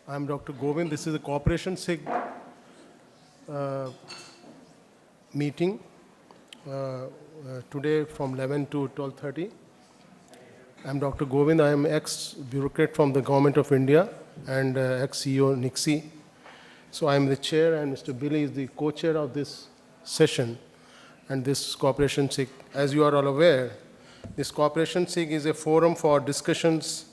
I'm Dr. Govind. This is a Cooperation SIG meeting today from 11 to 12:30. I'm Dr. Govind. I am ex-bureaucrat from the Government of India and ex-CEO NICSI. So I'm the chair, and Mr. Billy is the co-chair of this session and this Cooperation SIG. As you are all aware, this Cooperation SIG is a forum for discussions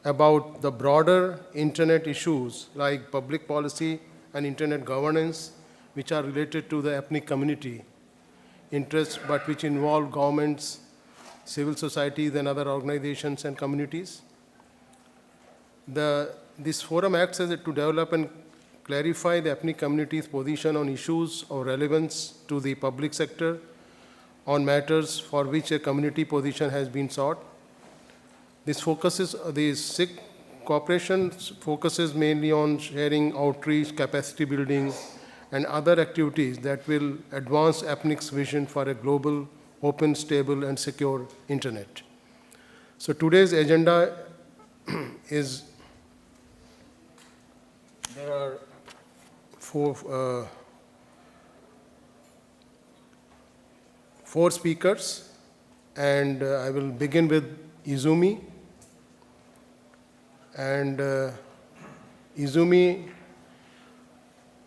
about the broader internet issues like public policy and internet governance, which are related to the APNIC community interests, but which involve governments, civil societies, and other organizations and communities. This forum acts to develop and clarify the APNIC community's position on issues of relevance to the public sector, on matters for which a community position has been sought. The SIG cooperation focuses mainly on sharing, outreach, capacity building, and other activities that will advance APNIC's vision for a global, open, stable, and secure internet. So today's agenda is, there are four speakers, and I will begin with Izumi. And Izumi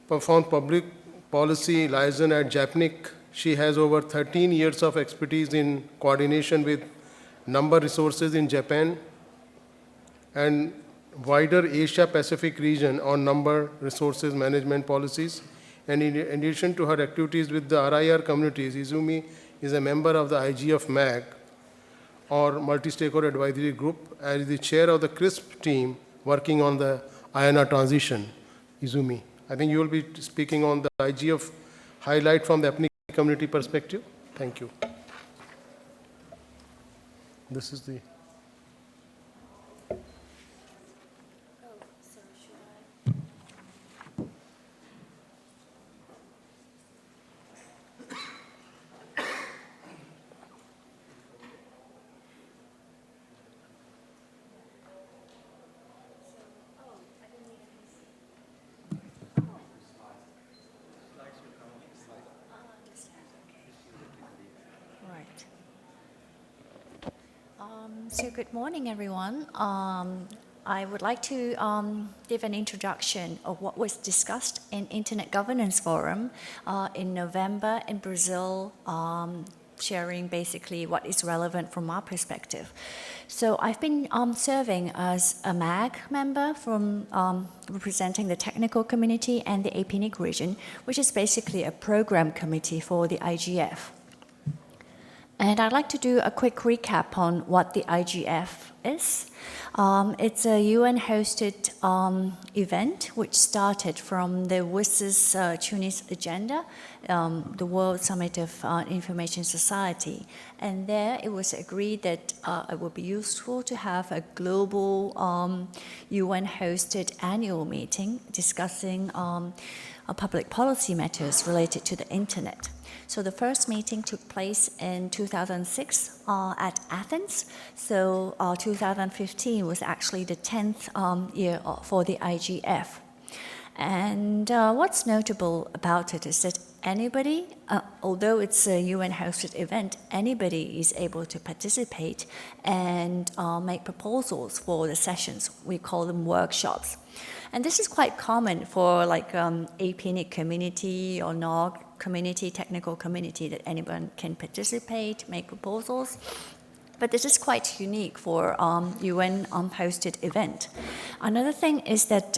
performed public policy liaison at JPNIC. She has over 13 years of expertise in coordination with number resources in Japan and wider Asia-Pacific region on number resources management policies. And in addition to her activities with the RIR communities, Izumi is a member of the IGF MAG, or Multi-Stakeholder Advisory Group, as the chair of the CRISP team working on the INR transition. Izumi, I think you will be speaking on the IGF highlight from the APNIC community perspective. Thank you. This is the... So good morning, everyone. I would like to give an introduction of what was discussed in Internet Governance Forum in November in Brazil, sharing basically what is relevant from our perspective. So I've been serving as a MAG member from representing the technical community and the APNIC region, which is basically a program committee for the IGF. And I'd like to do a quick recap on what the IGF is. It's a UN-hosted event which started from the WIS's Tunis agenda, the World Summit of Information Society. And there it was agreed that it would be useful to have a global UN-hosted annual meeting discussing public policy matters related to the internet. So the first meeting took place in 2006 at Athens. So 2015 was actually the 10th year for the IGF. And what's notable about it is that anybody, although it's a UN-hosted event, anybody is able to participate and make proposals for the sessions. We call them workshops. And this is quite common for like APNIC community or NOG community, technical community, that anyone can participate, make proposals. But this is quite unique for UN-hosted event. Another thing is that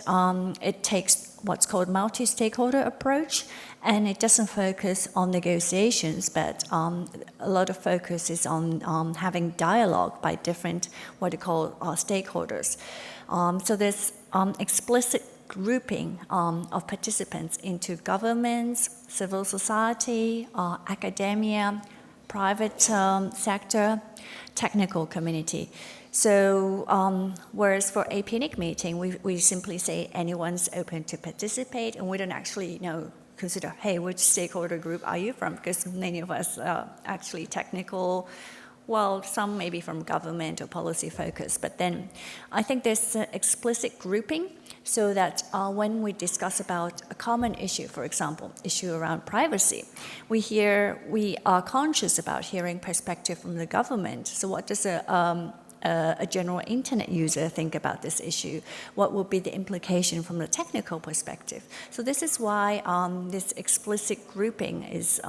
it takes what's called multi-stakeholder approach, and it doesn't focus on negotiations, but a lot of focus is on having dialogue by different, what they call stakeholders. So there's explicit grouping of participants into governments, civil society, academia, private sector, technical community. So whereas for APNIC meeting, we simply say anyone's open to participate, and we don't actually consider, hey, which stakeholder group are you from? Because many of us are actually technical well, some maybe from government or policy focus, but then I think there's explicit grouping so that when we discuss about a common issue, for example, issue around privacy, we are conscious about hearing perspective from the government. So what does a general internet user think about this issue? What will be the implication from the technical perspective? So this is why this explicit grouping is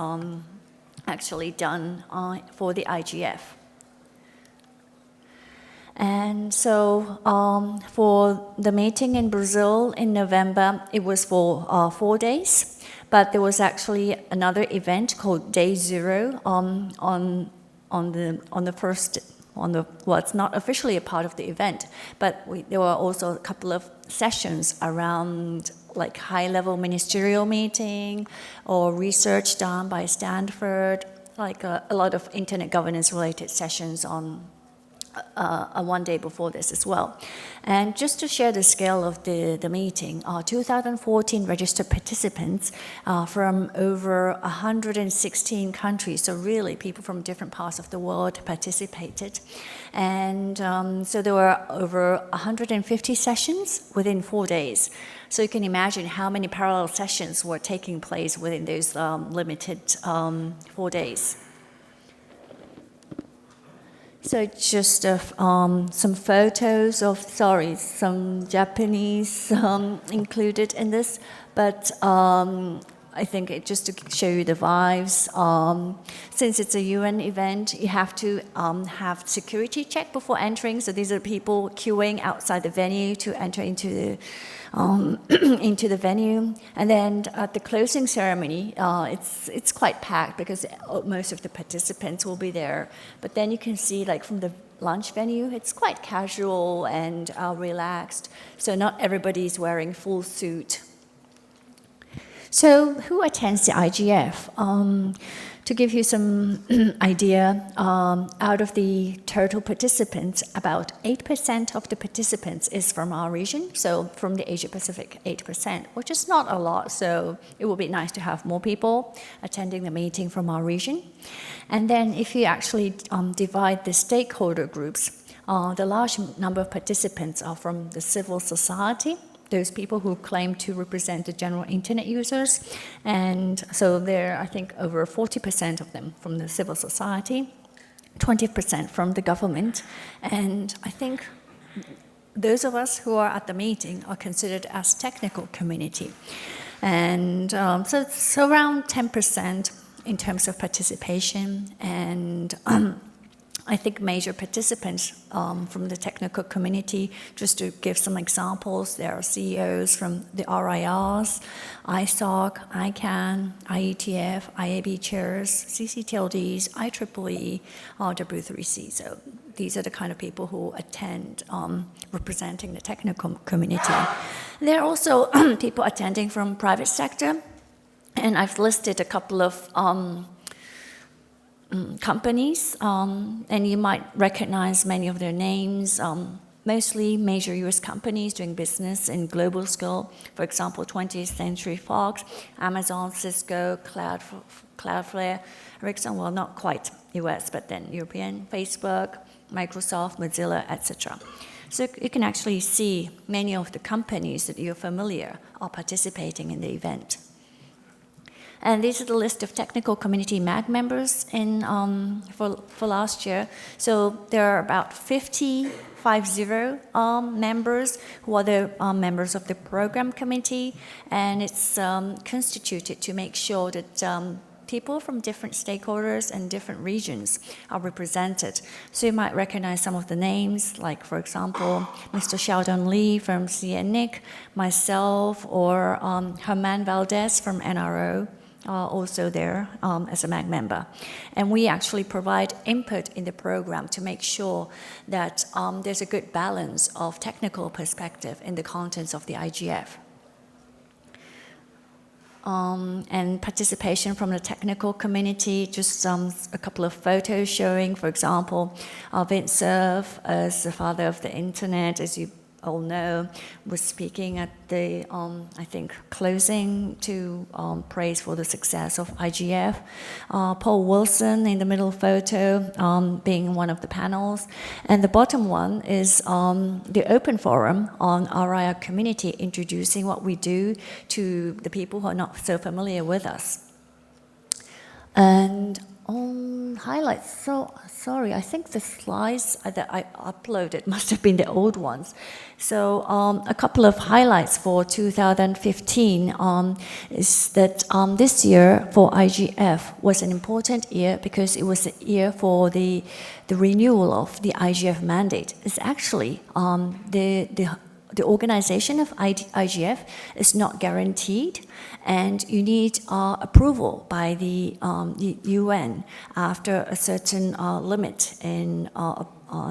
actually done for the IGF. And so for the meeting in Brazil in November, it was for 4 days, but there was actually another event called Day Zero on the first. Well, it's not officially a part of the event, but there were also a couple of sessions around like high-level ministerial meeting or research done by Stanford, like a lot of internet governance-related sessions on one day before this as well. And just to share the scale of the meeting, 2014 registered participants from over 116 countries, so really people from different parts of the world participated. And so there were over 150 sessions within 4 days. So you can imagine how many parallel sessions were taking place within those limited 4 days. So just some photos of, some Japanese included in this, but I think just to show you the vibes, since it's a UN event, you have to have security check before entering. So these are people queuing outside the venue to enter into the into the venue. And then at the closing ceremony, it's quite packed because most of the participants will be there. But then you can see, like from the lunch venue, it's quite casual and relaxed. So not everybody's wearing full suit. So who attends the IGF? To give you some idea, out of the total participants, about 8% of the participants is from our region, so from the Asia Pacific, 8%, which is not a lot, so it would be nice to have more people attending the meeting from our region. And then if you actually divide the stakeholder groups, the large number of participants are from the civil society, those people who claim to represent the general internet users. And so there are, I think, over 40% of them from the civil society, 20% from the government. And I think those of us who are at the meeting are considered as technical community. And so it's around 10% in terms of participation. And I think major participants from the technical community, just to give some examples, there are CEOs from the RIRs, ISOC, ICANN, IETF, IAB chairs, CCTLDs, IEEE, W3C. So these are the kind of people who attend representing the technical community. There are also people attending from private sector, and I've listed a couple of companies, and you might recognize many of their names, mostly major US companies doing business in global scale. For example, 20th Century Fox, Amazon, Cisco, Cloudflare, Ericsson, well, not quite US, but then European, Facebook, Microsoft, Mozilla, etc. So you can actually see many of the companies that you're familiar are participating in the event. And these are the list of technical community MAG members for last year. So there are about 50 members who are the members of the program committee, and it's constituted to make sure that people from different stakeholders and different regions are represented. So you might recognize some of the names, like, for example, Mr. Xiaodong Li from JPNIC, myself, or Herman Valdez from NRO, also there as a MAG member. And we actually provide input in the program to make sure that there's a good balance of technical perspective in the contents of the IGF. And participation from the technical community, just a couple of photos showing, for example, Vint Cerf as the father of the internet, as you all know, was speaking at the, I think, closing to praise for the success of IGF. Paul Wilson in the middle photo being one of the panels. And the bottom one is the open forum on RIR community, introducing what we do to the people who are not so familiar with us. And on highlights, so sorry, I think the slides that I uploaded must have been the old ones. So a couple of highlights for 2015 is that this year for IGF was an important year because it was a year for the renewal of the IGF mandate. It's actually the organization of IGF is not guaranteed, and you need approval by the UN after a certain limit in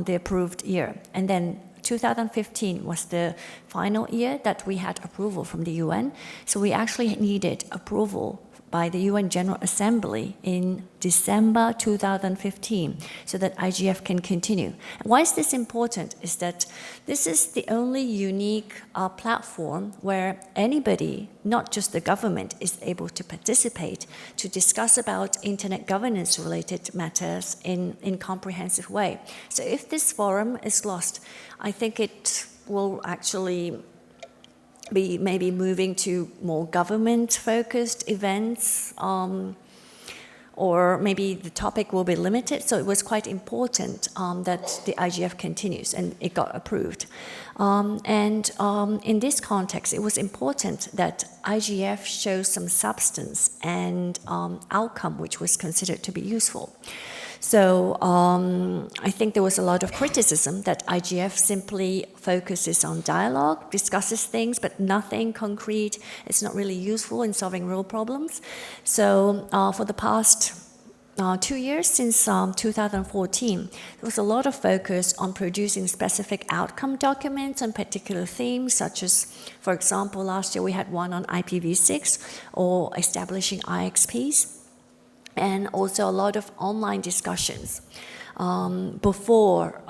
the approved year. And then 2015 was the final year that we had approval from the UN, so we actually needed approval by the UN General Assembly in December 2015 so that IGF can continue. Why is this important is that this is the only unique platform where anybody, not just the government, is able to participate to discuss about internet governance related matters in comprehensive way. So if this forum is lost, I think it will actually be maybe moving to more government-focused events, or maybe the topic will be limited. So it was quite important that the IGF continues, and it got approved. In this context, it was important that IGF shows some substance and outcome which was considered to be useful. So I think there was a lot of criticism that IGF simply focuses on dialogue, discusses things, but nothing concrete. It's not really useful in solving real problems. So for the past 2 years, since 2014, there was a lot of focus on producing specific outcome documents on particular themes, such as, for example, last year we had one on IPv6 or establishing IXPs. And also a lot of online discussions before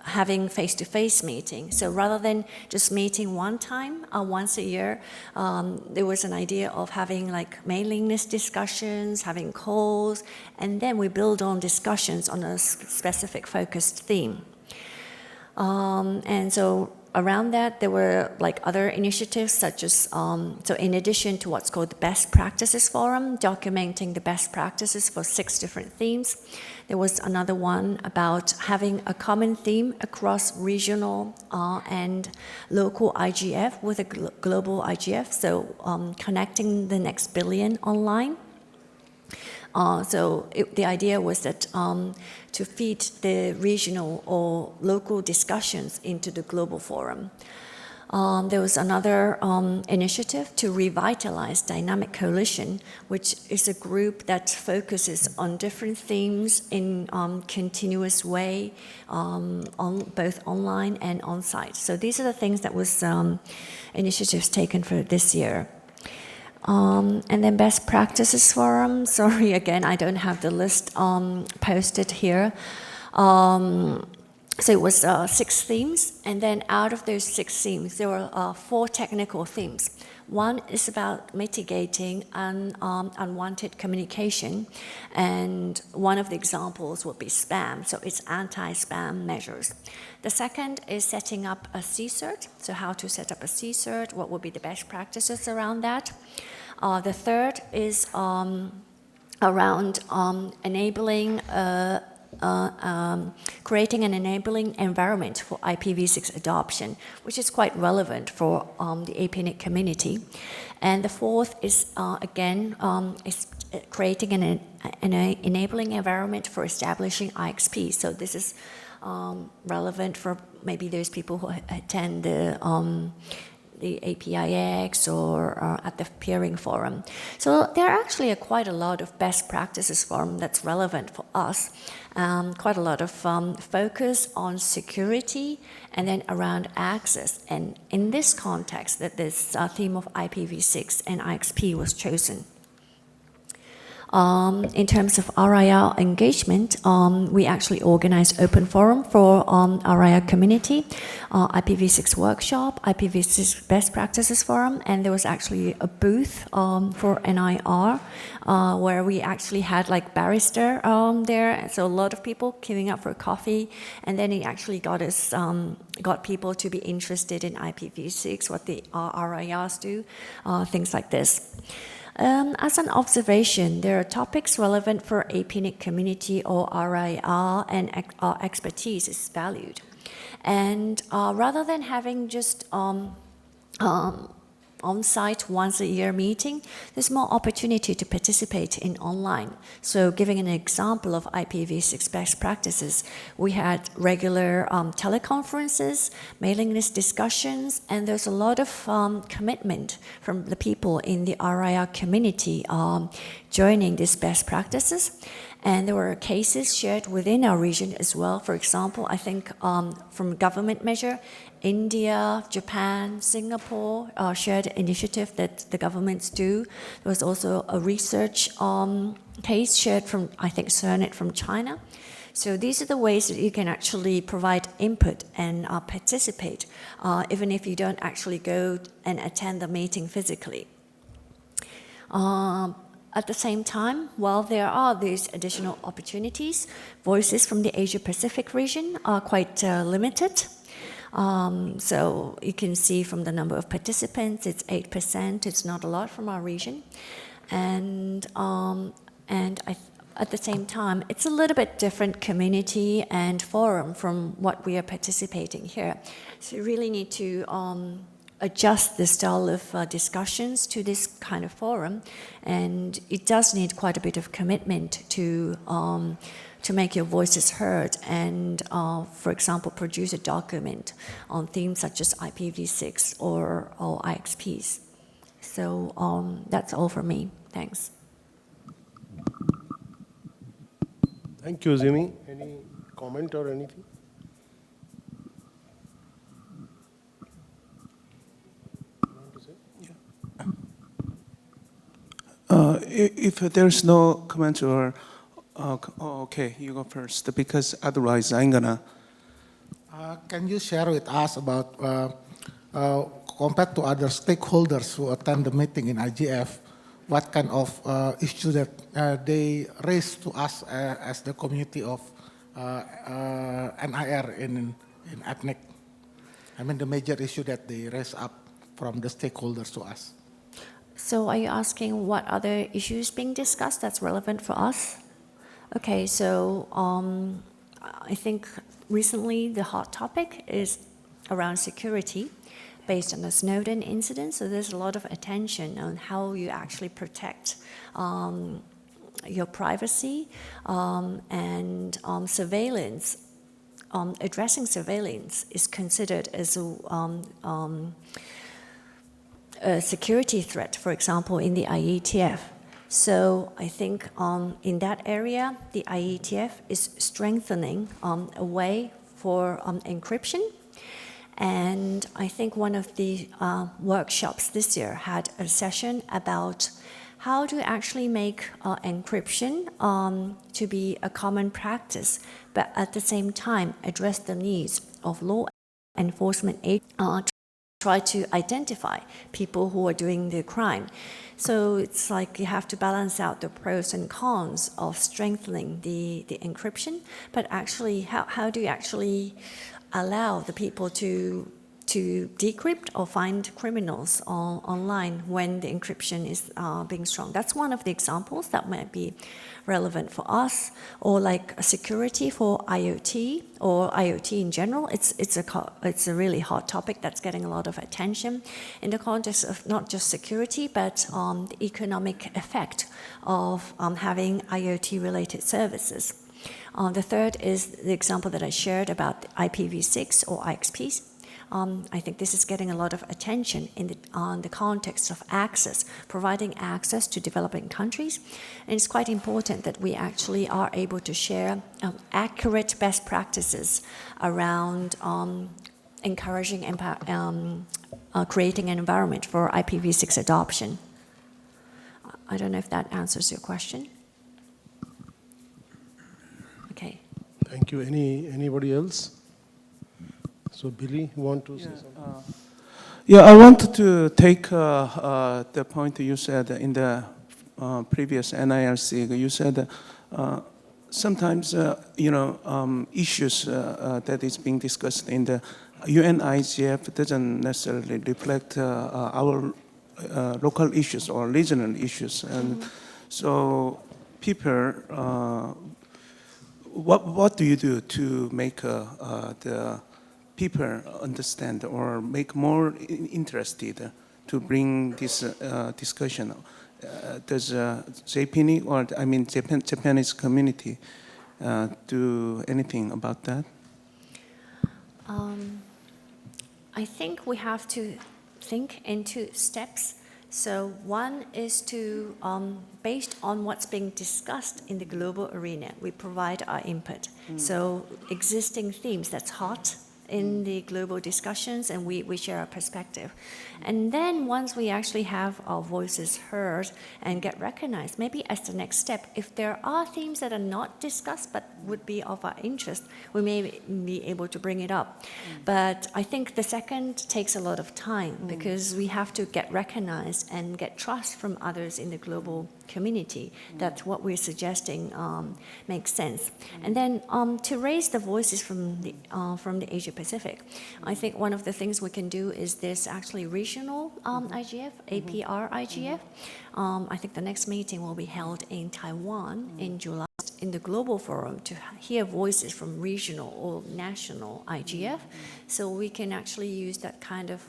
having face-to-face meetings. So rather than just meeting one time, once a year, there was an idea of having like mailing list discussions, having calls, and then we build on discussions on a specific focused theme. And so around that, there were like other initiatives such as, so in addition to what's called the Best Practices Forum, documenting the best practices for 6 different themes, there was another one about having a common theme across regional and local IGF with a global IGF, so connecting the next billion online. The idea was that to feed the regional or local discussions into the global forum. There was another initiative to revitalize Dynamic Coalition, which is a group that focuses on different themes in continuous way, on both online and on-site. So these are the things that was initiatives taken for this year. And then Best Practices Forum, sorry again, I don't have the list posted here. So it was 6 themes, and then out of those 6 themes, there were 4 technical themes. One is about mitigating unwanted communication, and one of the examples would be spam, so it's anti-spam measures. The second is setting up a CSIRT, so how to set up a CSIRT, what would be the best practices around that. The third is around enabling creating an enabling environment for IPv6 adoption, which is quite relevant for the APNIC community. And the fourth is, again, is creating an enabling environment for establishing IXP. So this is relevant for maybe those people who attend the APIX or at the peering forum. So there are actually quite a lot of best practices forum that's relevant for us. Quite a lot of focus on security and then around access. And in this context, that this theme of IPv6 and IXP was chosen. In terms of RIR engagement, we actually organized open forum for RIR community, IPv6 workshop, IPv6 best practices forum, and there was actually a booth for NIR where we actually had like barrister there, so a lot of people queuing up for coffee, and then it actually got us got people to be interested in IPv6, what the RIRs do, things like this. As an observation, there are topics relevant for APNIC community or RIR, and our expertise is valued. And rather than having just on-site once-a-year meeting, there's more opportunity to participate in online. So giving an example of IPv6 best practices, we had regular teleconferences, mailing list discussions, and there's a lot of commitment from the people in the RIR community joining these best practices. And there were cases shared within our region as well. For example, I think from government measure, India, Japan, Singapore shared initiative that the governments do. There was also a research case shared from, I think, CERNET from China. So these are the ways that you can actually provide input and participate, even if you don't actually go and attend the meeting physically. At the same time, while there are these additional opportunities, voices from the Asia-Pacific region are quite limited. So you can see from the number of participants, it's 8%. It's not a lot from our region. And at the same time, it's a little bit different community and forum from what we are participating here. So you really need to adjust the style of discussions to this kind of forum, and it does need quite a bit of commitment to make your voices heard and, for example, produce a document on themes such as IPv6 or IXPs. So that's all for me. Thanks. Thank you, Izumi. Any comment or anything? If there's no comment or, okay, you go first, because otherwise I'm gonna. Can you share with us about, compared to other stakeholders who attend the meeting in IGF, what kind of issue that they raise to us as the community of NIR in APNIC? I mean, the major issue that they raise up from the stakeholders to us. So are you asking what other issues being discussed that's relevant for us? Okay, so I think recently the hot topic is around security based on the Snowden incident. So there's a lot of attention on how you actually protect your privacy and surveillance. Addressing surveillance is considered as a security threat, for example, in the NIIEPA. So I think in that area, the NIIEPA is strengthening a way for encryption. And I think one of the workshops this year had a session about how to actually make encryption to be a common practice, but at the same time address the needs of law enforcement agencies. Try to identify people who are doing the crime. So it's like you have to balance out the pros and cons of strengthening the encryption, but actually how do you actually allow the people to decrypt or find criminals online when the encryption is being strong? That's one of the examples that might be relevant for us, or like a security for IoT or IoT in general. It's a really hot topic that's getting a lot of attention in the context of not just security, but the economic effect of having IoT-related services. The third is the example that I shared about IPv6 or IXPs. I think this is getting a lot of attention on the context of access, providing access to developing countries. And it's quite important that we actually are able to share accurate best practices around encouraging creating an environment for IPv6 adoption. I don't know if that answers your question. Thank you. Anybody else? So Billy, you want to say something? Yeah, I wanted to take the point you said in the previous NIRC. You said sometimes, issues that is being discussed in the UNIGF doesn't necessarily reflect our local issues or regional issues. And so people, what do you do to make the people understand or make more interested to bring this discussion? Does JPNIC or Japanese community do anything about that? I think we have to think into steps. So one is to, based on what's being discussed in the global arena, we provide our input. So existing themes that's hot in the global discussions, and we share our perspective. And then once we actually have our voices heard and get recognized, maybe as the next step, if there are themes that are not discussed but would be of our interest, we may be able to bring it up. But I think the second takes a lot of time because we have to get recognized and get trust from others in the global community that what we're suggesting makes sense. And then to raise the voices from the Asia Pacific, I think one of the things we can do is this actually regional IGF, APrIGF. I think the next meeting will be held in Taiwan in July in the global forum to hear voices from regional or national IGF. So we can actually use that kind of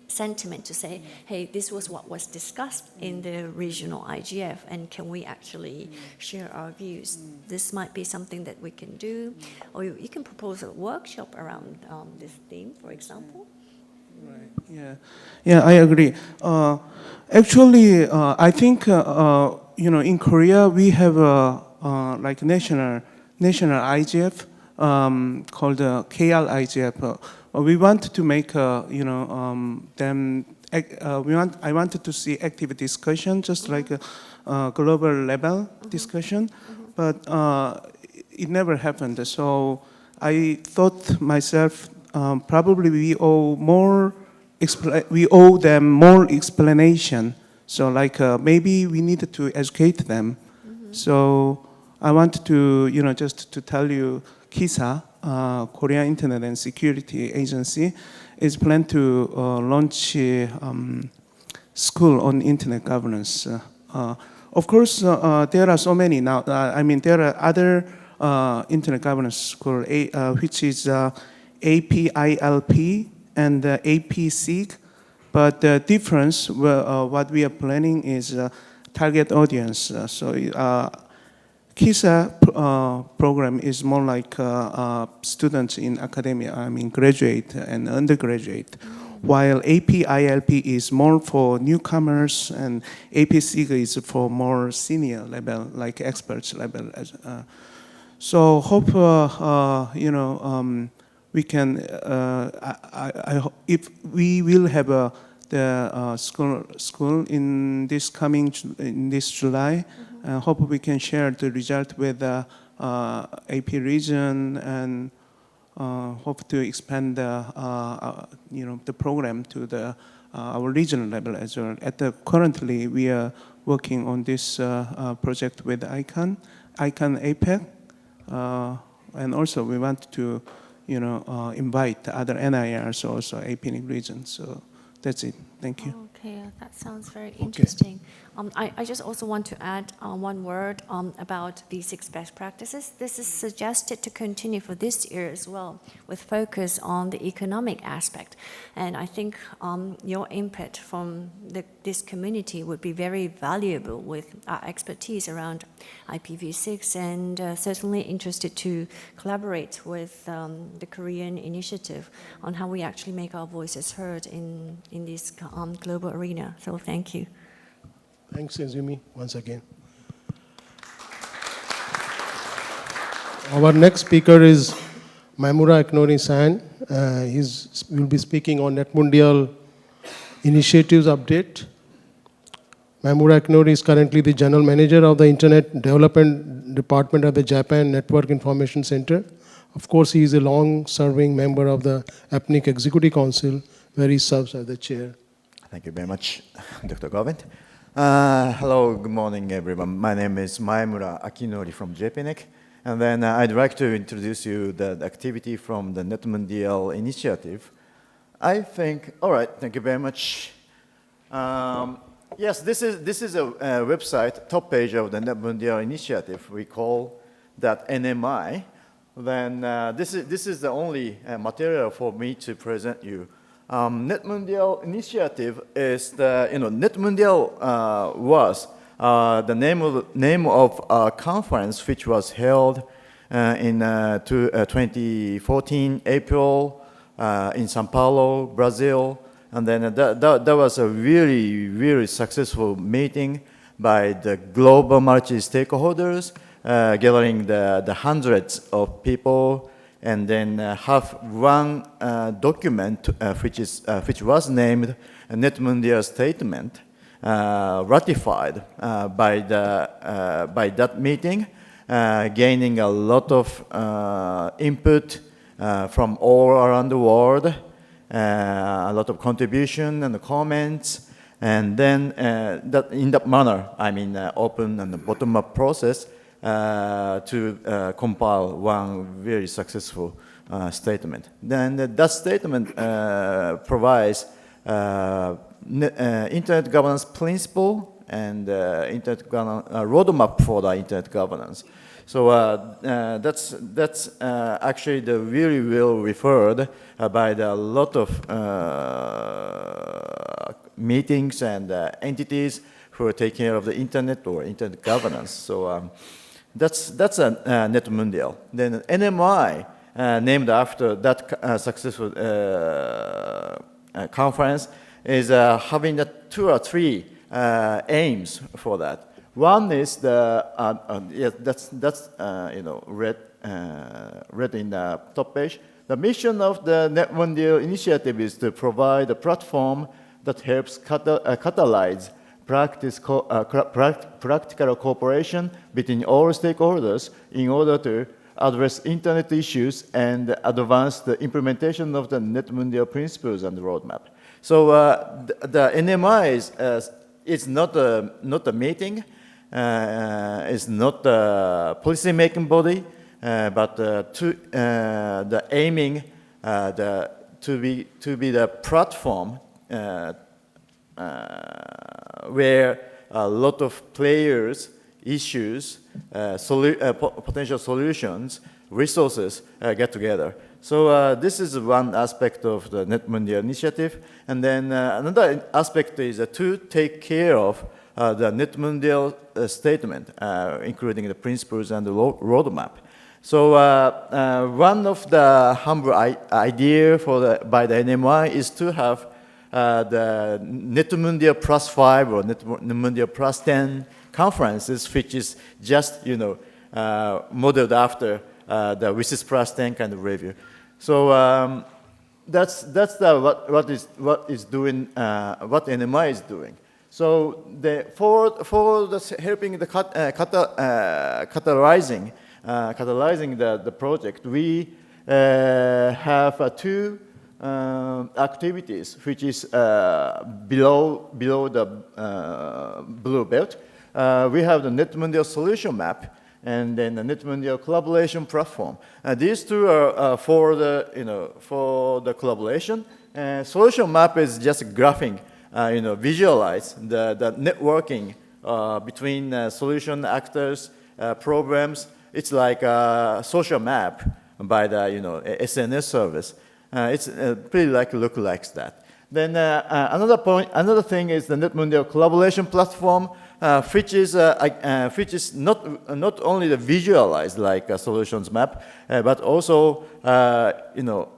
sentiment to say, hey, this was what was discussed in the regional IGF, and can we actually share our views? This might be something that we can do, or you can propose a workshop around this theme, for example. Right. Yeah, I agree. Actually, I think in Korea we have like national IGF called KRIGF. We want to make them. I wanted to see active discussion, just like a global level discussion, but it never happened. So I thought myself, probably we owe them more explanation. So like maybe we need to educate them. So I want to just to tell you, KISA, Korea Internet and Security Agency, is planned to launch school on internet governance. Of course, there are so many now. There are other internet governance school, which is APILP and APSIG. But the difference, what we are planning is target audience. KISA program is more like students in academia, graduate and undergraduate, while APILP is more for newcomers and APSIG is for more senior level, like experts level. So hope we can. If we will have the school in this July. Hope we can share the result with the AP region and hope to expand the program to our regional level as well. Currently, we are working on this project with ICANN APEC, and also we want to invite other NIRs also APNIC region. So that's it. Thank you. Okay, that sounds very interesting. I just also want to add one word about the 6 best practices. This is suggested to continue for this year as well, with focus on the economic aspect. And I think your input from this community would be very valuable with our expertise around IPv6, and certainly interested to collaborate with the Korean initiative on how we actually make our voices heard in this global arena. So thank you. Thanks, Izumi, once again. Our next speaker is Maemura Akinori-san. He will be speaking on NETmundial initiatives update. Maemura Akinori is currently the General Manager of the Internet Development Department of the Japan Network Information Center. Of course, he is a long-serving member of the APNIC Executive Council, where he serves as the chair. Thank you very much, Dr. Govind. Hello, good morning, everyone. My name is Maemura Akinori from JPNIC. And then I'd like to introduce you the activity from the NETmundial initiative. I think, all right, thank you very much. Yes, this is a website, top page of the NETmundial initiative. We call that NMI. Then this is the only material for me to present you. NETmundial initiative is the, NETmundial was the name of a conference which was held in 2014 April in Sao Paulo, Brazil. And then that was a really, really successful meeting by the global multi-stakeholders, gathering the hundreds of people, and then have one document which was named a NETmundial statement, ratified by that meeting, gaining a lot of input from all around the world. A lot of contribution and comments, and then in that manner, I mean, open and bottom-up process to compile one very successful statement. Then that statement provides internet governance principle and internet roadmap for the internet governance. So that's actually the really well referred by a lot of meetings and entities who take care of the internet or internet governance. So that's a NETmundial. Then NMI, named after that successful conference, is having 2 or 3 aims for that. One is the that's red in the top page. The mission of the NETmundial initiative is to provide a platform that helps catalyze practical cooperation between all stakeholders in order to address internet issues and advance the implementation of the NETmundial principles and roadmap. So the NMI is not a meeting. Is not a policy-making body, but the aiming to be the platform where a lot of players, issues, potential solutions, resources get together. So this is one aspect of the NETmundial initiative, and then another aspect is to take care of the NETmundial statement, including the principles and the roadmap. So one of the humble idea by the NMI is to have the NETmundial +5 or NETmundial +10 conferences, which is just modeled after the WSIS +10 kind of review. So that's what NMI is doing. So for helping the catalyzing the project, we have 2 activities, which is below the blue belt. We have the NETmundial solution map and then the NETmundial collaboration platform. These 2 are for the collaboration. Solution map is just graphing. Visualize the networking between solution actors, programs. It's like a social map by the SNS service. It's pretty look like that. Then another thing is the NETmundial collaboration platform, which is not only the visualized like a solutions map, but also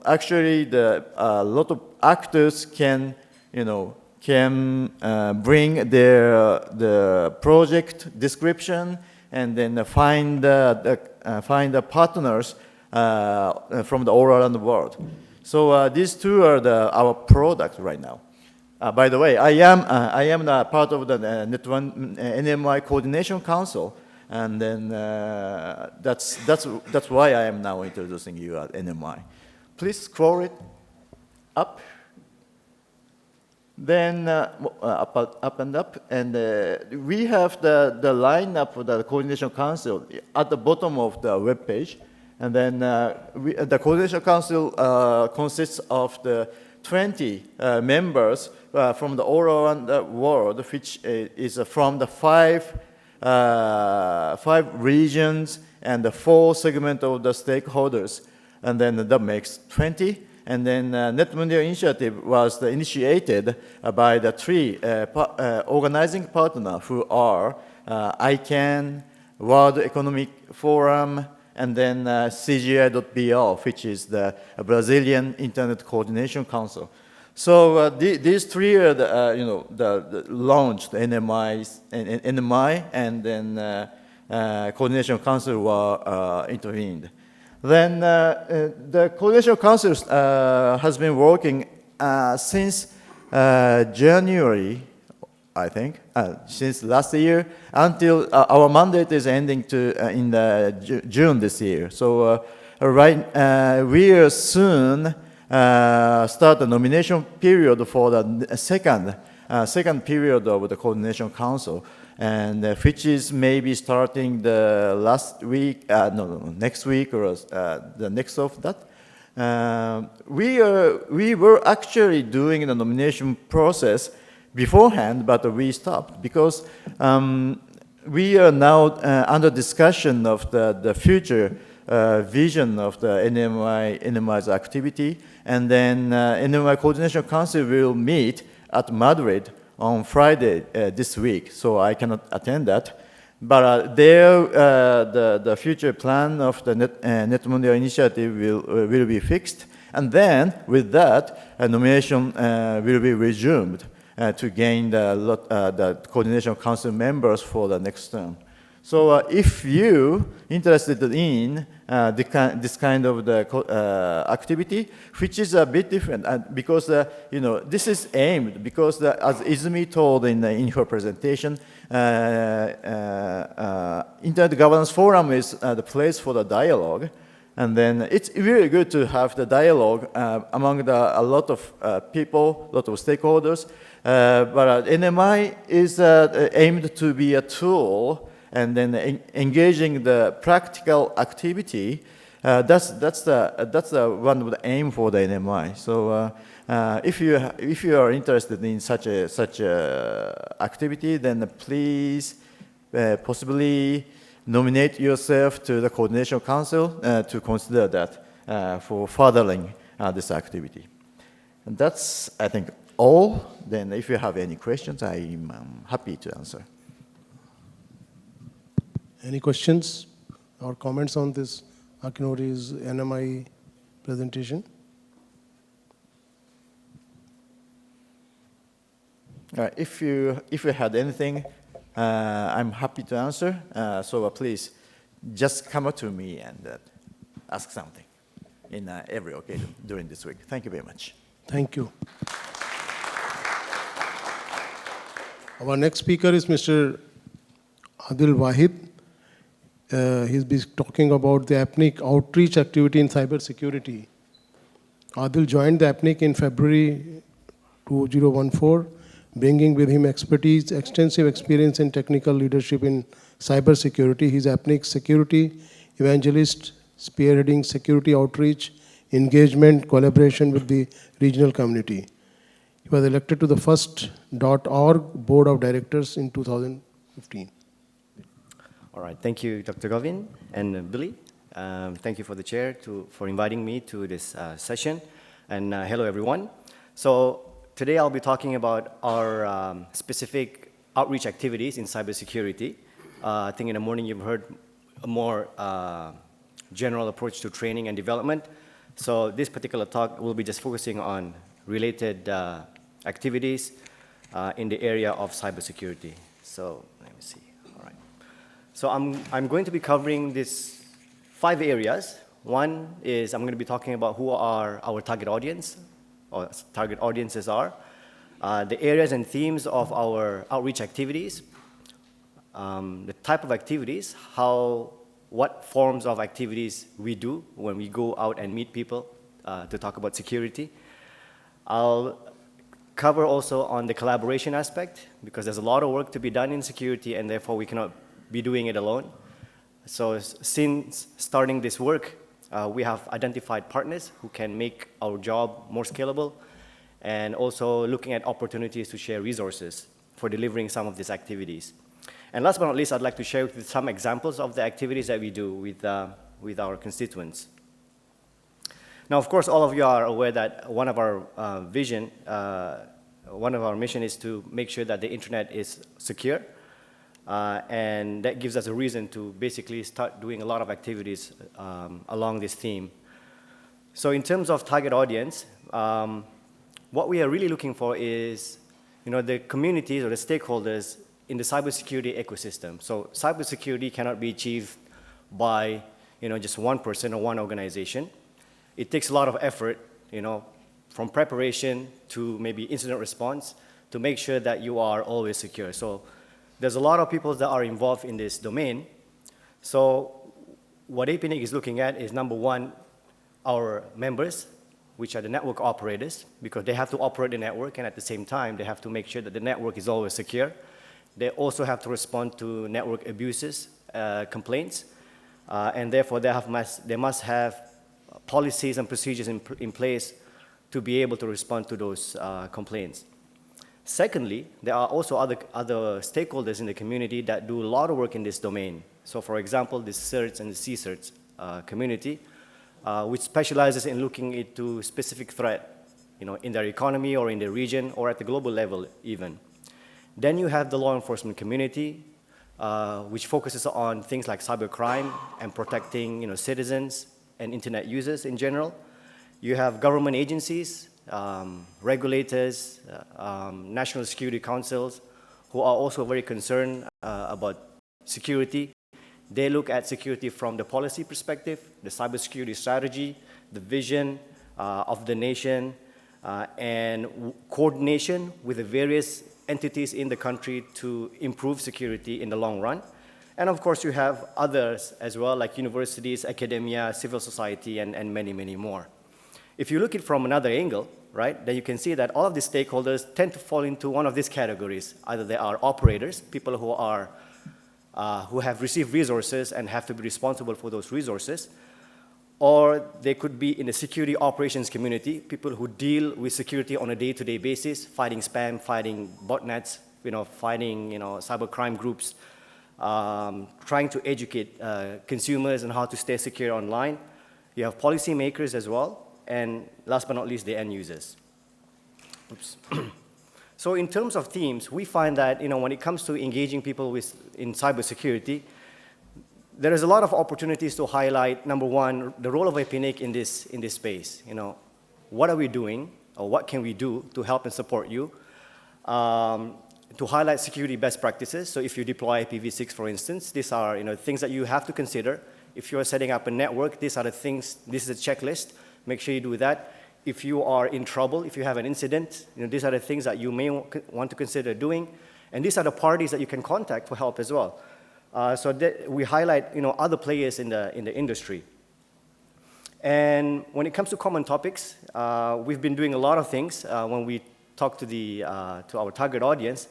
actually a lot of actors can bring the project description and then find the partners from all around the world. So these 2 are our product right now. By the way, I am part of the NMI Coordination Council, and then that's why I am now introducing you at NMI. Please scroll it up. Then up and up, and we have the lineup of the Coordination Council at the bottom of the web page, and then the Coordination Council consists of the 20 members from the all around the world, which is from the five regions and the 4 segments of the stakeholders, and then that makes 20. And then NETmundial initiative was initiated by the 3 organizing partners who are ICANN, World Economic Forum, and then CGI.BR, which is the Brazilian Internet Coordination Council. So these 3 are the launched NMI, and then Coordination Council were intervened. Then the Coordination Council has been working since January, I think, since last year, until our mandate is ending in June this year. So we will soon start the nomination period for the second period of the Coordination Council, and which is maybe starting the last week, next week or the next of that. We were actually doing the nomination process beforehand, but we stopped because we are now under discussion of the future vision of the NMI's activity, and then NMI Coordination Council will meet at Madrid on Friday this week, so I cannot attend that. But the future plan of the NETmundial initiative will be fixed, and then with that, a nomination will be resumed to gain the Coordination Council members for the next term. So if you interested in this kind of the activity, which is a bit different, because this is aimed, because as Izumi told in her presentation, Internet Governance Forum is the place for the dialogue, and then it's really good to have the dialogue among a lot of people, a lot of stakeholders, but NMI is aimed to be a tool, and then engaging the practical activity, that's the one of the aim for the NMI. So if you are interested in such a activity, then please possibly nominate yourself to the Coordination Council to consider that for furthering this activity. And that's, I think, all. Then if you have any questions, I'm happy to answer. Any questions or comments on this Akinori's NMI presentation? If you had anything, I'm happy to answer. So please, just come up to me and ask something in every occasion during this week. Thank you very much. Thank you. Our next speaker is Mr. Adli Wahid. He'll be talking about the APNIC outreach activity in cybersecurity. Adil joined the APNIC in February 2014, bringing with him expertise, extensive experience in technical leadership in cybersecurity. He's APNIC security evangelist, spearheading security outreach, engagement, collaboration with the regional community. He was elected to the first .org Board of Directors in 2015. All right, thank you, Dr. Govind and Billy. Thank you for the chair for inviting me to this session. And hello, everyone. So today I'll be talking about our specific outreach activities in cybersecurity. I think in the morning you've heard a more general approach to training and development. So this particular talk will be just focusing on related activities in the area of cybersecurity. So let me see. All right. So I'm going to be covering these 5 areas. One is I'm going to be talking about who are our target audience, or target audiences are. the areas and themes of our outreach activities, the type of activities, what forms of activities we do when we go out and meet people to talk about security. I'll cover also on the collaboration aspect, because there's a lot of work to be done in security, and therefore we cannot be doing it alone. So since starting this work, we have identified partners who can make our job more scalable, and also looking at opportunities to share resources for delivering some of these activities. And last but not least, I'd like to share with you some examples of the activities that we do with our constituents. Now, of course, all of you are aware that one of our one of our mission is to make sure that the internet is secure. And that gives us a reason to basically start doing a lot of activities along this theme. So in terms of target audience, what we are really looking for is, the communities or the stakeholders in the cybersecurity ecosystem. So cybersecurity cannot be achieved by, just one person or one organization. It takes a lot of effort, from preparation to maybe incident response to make sure that you are always secure. So there's a lot of people that are involved in this domain. So what APNIC is looking at is, number one, our members, which are the network operators, because they have to operate the network, and at the same time, they have to make sure that the network is always secure. They also have to respond to network abuses, complaints, and therefore they must have policies and procedures in place to be able to respond to those complaints. Secondly, there are also other stakeholders in the community that do a lot of work in this domain. So for example, the CERTs and the CSERTs community, which specializes in looking into specific threat, in their economy or in the region or at the global level even. Then you have the law enforcement community, which focuses on things like cybercrime and protecting, citizens and internet users in general. You have government agencies, regulators, national security councils, who are also very concerned about security. They look at security from the policy perspective, the cybersecurity strategy, the vision of the nation, and coordination with the various entities in the country to improve security in the long run. And of course, you have others as well, like universities, academia, civil society, and many, many more. If you look at it from another angle, right, then you can see that all of these stakeholders tend to fall into one of these categories. Either they are operators, people who have received resources and have to be responsible for those resources, or they could be in the security operations community, people who deal with security on a day-to-day basis, fighting spam, fighting botnets, fighting cybercrime groups, trying to educate consumers on how to stay secure online. You have policymakers as well, and last but not least, the end users. Oops. So in terms of themes, we find that when it comes to engaging people in cybersecurity, there is a lot of opportunities to highlight, number one, the role of APNIC in this space. What are we doing, or what can we do to help and support you? To highlight security best practices. So if you deploy IPv6, for instance, these are things that you have to consider. If you are setting up a network, these are the things. This is a checklist. Make sure you do that. If you are in trouble, if you have an incident, these are the things that you may want to consider doing. And these are the parties that you can contact for help as well. So that we highlight other players in the industry. And when it comes to common topics, we've been doing a lot of things when we talk to our target audience.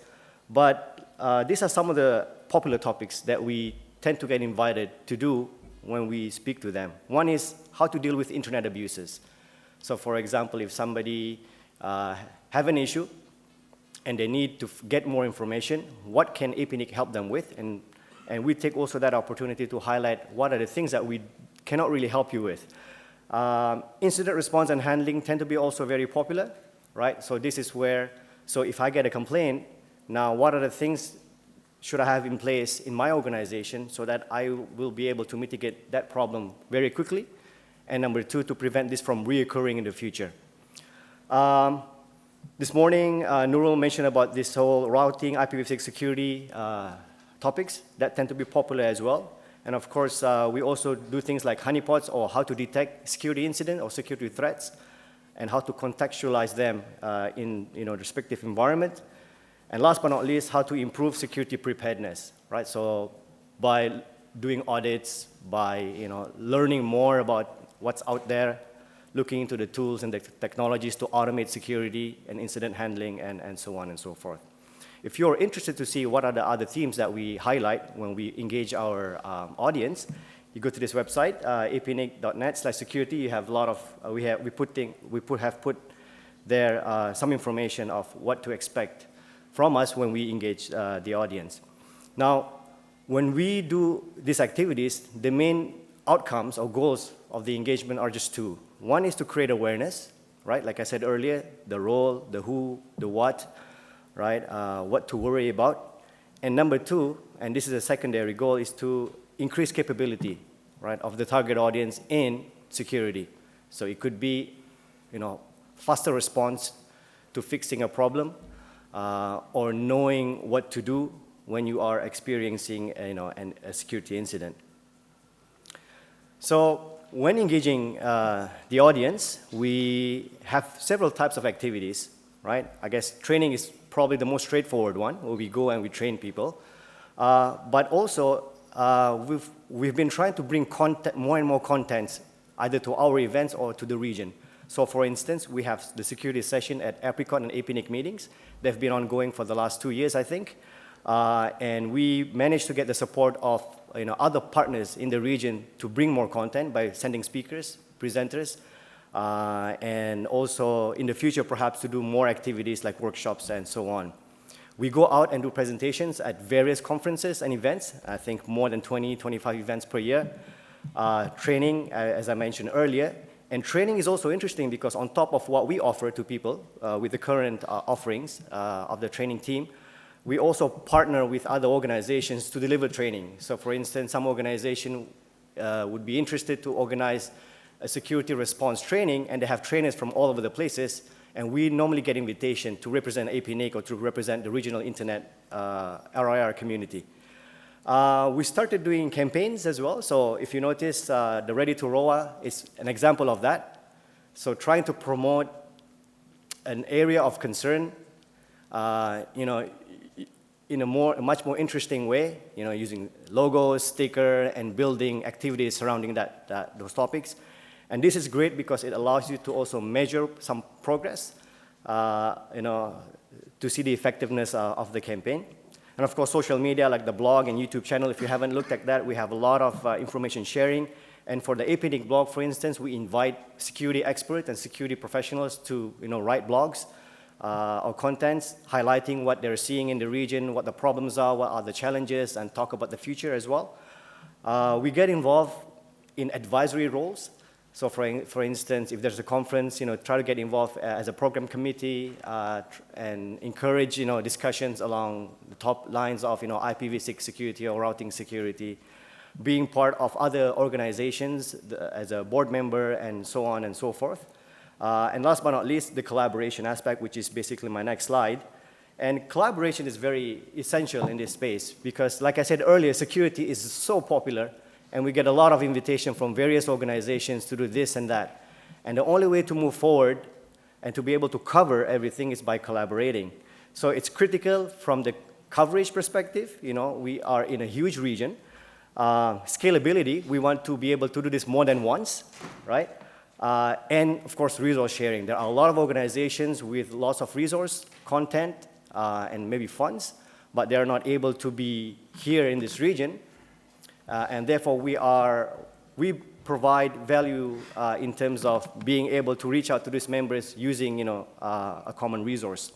But these are some of the popular topics that we tend to get invited to do when we speak to them. One is how to deal with internet abuses. So for example, if somebody have an issue and they need to get more information, what can APNIC help them with? And we take also that opportunity to highlight what are the things that we cannot really help you with. Incident response and handling tend to be also very popular, right? So this is where, so if I get a complaint, now what are the things should I have in place in my organization so that I will be able to mitigate that problem very quickly? And number two, to prevent this from reoccurring in the future. This morning, Nurul mentioned about this whole routing, IPv6 security topics that tend to be popular as well. And of course, we also do things like honeypots or how to detect security incident or security threats. and how to contextualize them in respective environment. And last but not least, how to improve security preparedness, right? So by doing audits, by learning more about what's out there, looking into the tools and the technologies to automate security and incident handling and so on and so forth. If you're interested to see what are the other themes that we highlight when we engage our audience, you go to this website, apnic.net/security. You have a lot of, we have put there some information of what to expect from us when we engage the audience. Now, when we do these activities, the main outcomes or goals of the engagement are just two. One is to create awareness, right? Like I said earlier, the role, the who, the what, right? What to worry about. And number two, and this is a secondary goal, is to increase capability, right, of the target audience in security. So it could be, faster response to fixing a problem, or knowing what to do when you are experiencing, a security incident. So when engaging the audience, we have several types of activities, right? I guess training is probably the most straightforward one, where we go and we train people. But also, we've been trying to bring more and more content, either to our events or to the region. So for instance, we have the security session at APRICOT and APNIC meetings. They've been ongoing for the last 2 years, I think. And we managed to get the support of other partners in the region to bring more content by sending speakers, presenters, and also in the future perhaps to do more activities like workshops and so on. We go out and do presentations at various conferences and events, I think more than 20, 25 events per year. Training, as I mentioned earlier. And training is also interesting because on top of what we offer to people with the current offerings of the training team, we also partner with other organizations to deliver training. So for instance, some organization would be interested to organize a security response training, and they have trainers from all over the places, and we normally get invitation to represent APNIC or to represent the regional internet RIR community. We started doing campaigns as well. So if you notice, the Ready to ROA is an example of that. So trying to promote an area of concern, in a much more interesting way, using logos, sticker, and building activities surrounding those topics. And this is great because it allows you to also measure some progress, to see the effectiveness of the campaign. And of course, social media like the blog and YouTube channel, if you haven't looked at that, we have a lot of information sharing. And for the APNIC blog, for instance, we invite security experts and security professionals to write blogs or contents highlighting what they're seeing in the region, what the problems are, what are the challenges, and talk about the future as well. We get involved in advisory roles. So for instance, if there's a conference, try to get involved as a program committee and encourage, discussions along the top lines of, IPv6 security or routing security, being part of other organizations as a board member and so on and so forth. And last but not least, the collaboration aspect, which is basically my next slide. And collaboration is very essential in this space because, like I said earlier, security is so popular. And we get a lot of invitation from various organizations to do this and that. And the only way to move forward and to be able to cover everything is by collaborating. So it's critical from the coverage perspective. We are in a huge region. Scalability, we want to be able to do this more than once, right? And of course, resource sharing. There are a lot of organizations with lots of resource, content, and maybe funds, but they are not able to be here in this region. And therefore, we provide value in terms of being able to reach out to these members using a common resource.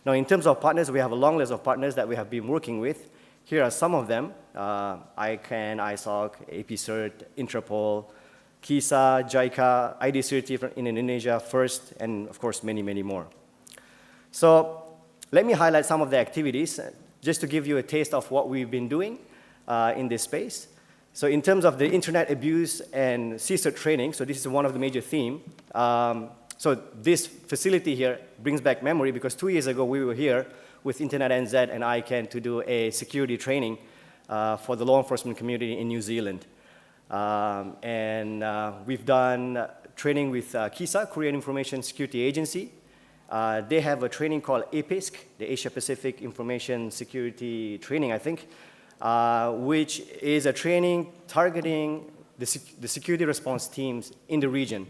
Now, in terms of partners, we have a long list of partners that we have been working with. Here are some of them: ICANN, ISOC, APCert, Interpol, KISA, JICA, ID Security in Indonesia, FIRST, and of course, many, many more. So let me highlight some of the activities just to give you a taste of what we've been doing in this space. So in terms of the internet abuse and CSIRT training, so this is one of the major themes. So this facility here brings back memory because 2 years ago we were here with Internet NZ and ICANN to do a security training for the law enforcement community in New Zealand. We've done training with KISA, Korean Information Security Agency. They have a training called APISC, the Asia Pacific Information Security Training, I think, which is a training targeting the security response teams in the region,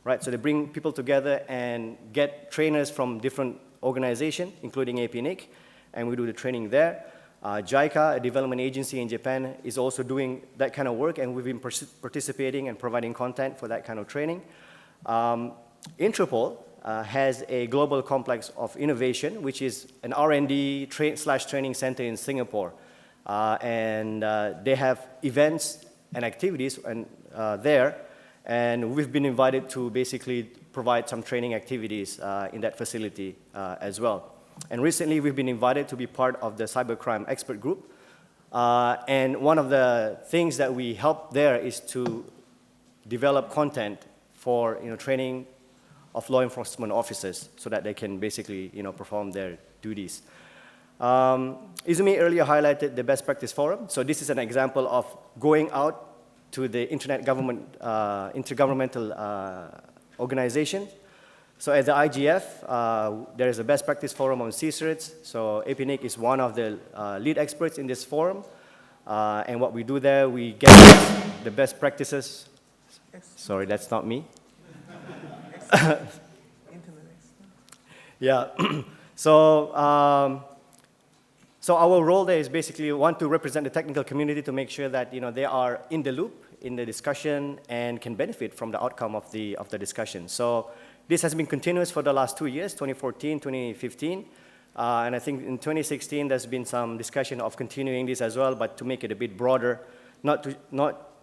right? So they bring people together and get trainers from different organizations, including APNIC, and we do the training there. JICA, a development agency in Japan, is also doing that kind of work, and we've been participating and providing content for that kind of training. Interpol has a global complex of innovation, which is an R&D training center in Singapore. They have events and activities there, and we've been invited to basically provide some training activities in that facility as well. And recently, we've been invited to be part of the cybercrime expert group. And one of the things that we help there is to develop content for training of law enforcement officers so that they can basically perform their duties. Izumi earlier highlighted the best practice forum. So this is an example of going out to the intergovernmental organization. So at the IGF, there is a best practice forum on CSRIDs. So APNIC is one of the lead experts in this forum. And what we do there, we get the best practices. Sorry, that's not me. Yeah. So our role there is basically to represent the technical community to make sure that they are in the loop in the discussion and can benefit from the outcome of the discussion. So this has been continuous for the last 2 years, 2014, 2015. And I think in 2016, there's been some discussion of continuing this as well, but to make it a bit broader, not to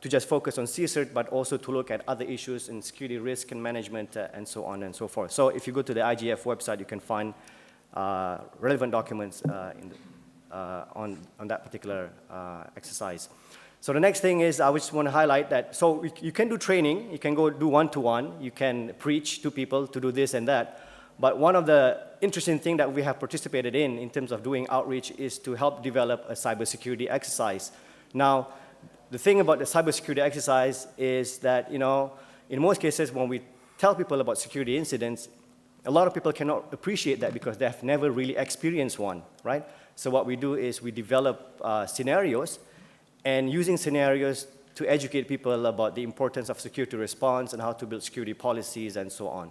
just focus on CSIRT, but also to look at other issues in security risk and management and so on and so forth. So if you go to the IGF website, you can find relevant documents on that particular exercise. So the next thing is I just want to highlight that, so you can do training, you can go do one-to-one, you can preach to people to do this and that, but one of the interesting things that we have participated in terms of doing outreach is to help develop a cybersecurity exercise. Now, the thing about the cybersecurity exercise is that, in most cases when we tell people about security incidents, a lot of people cannot appreciate that because they have never really experienced one, right? So what we do is we develop scenarios, and using scenarios to educate people about the importance of security response and how to build security policies and so on.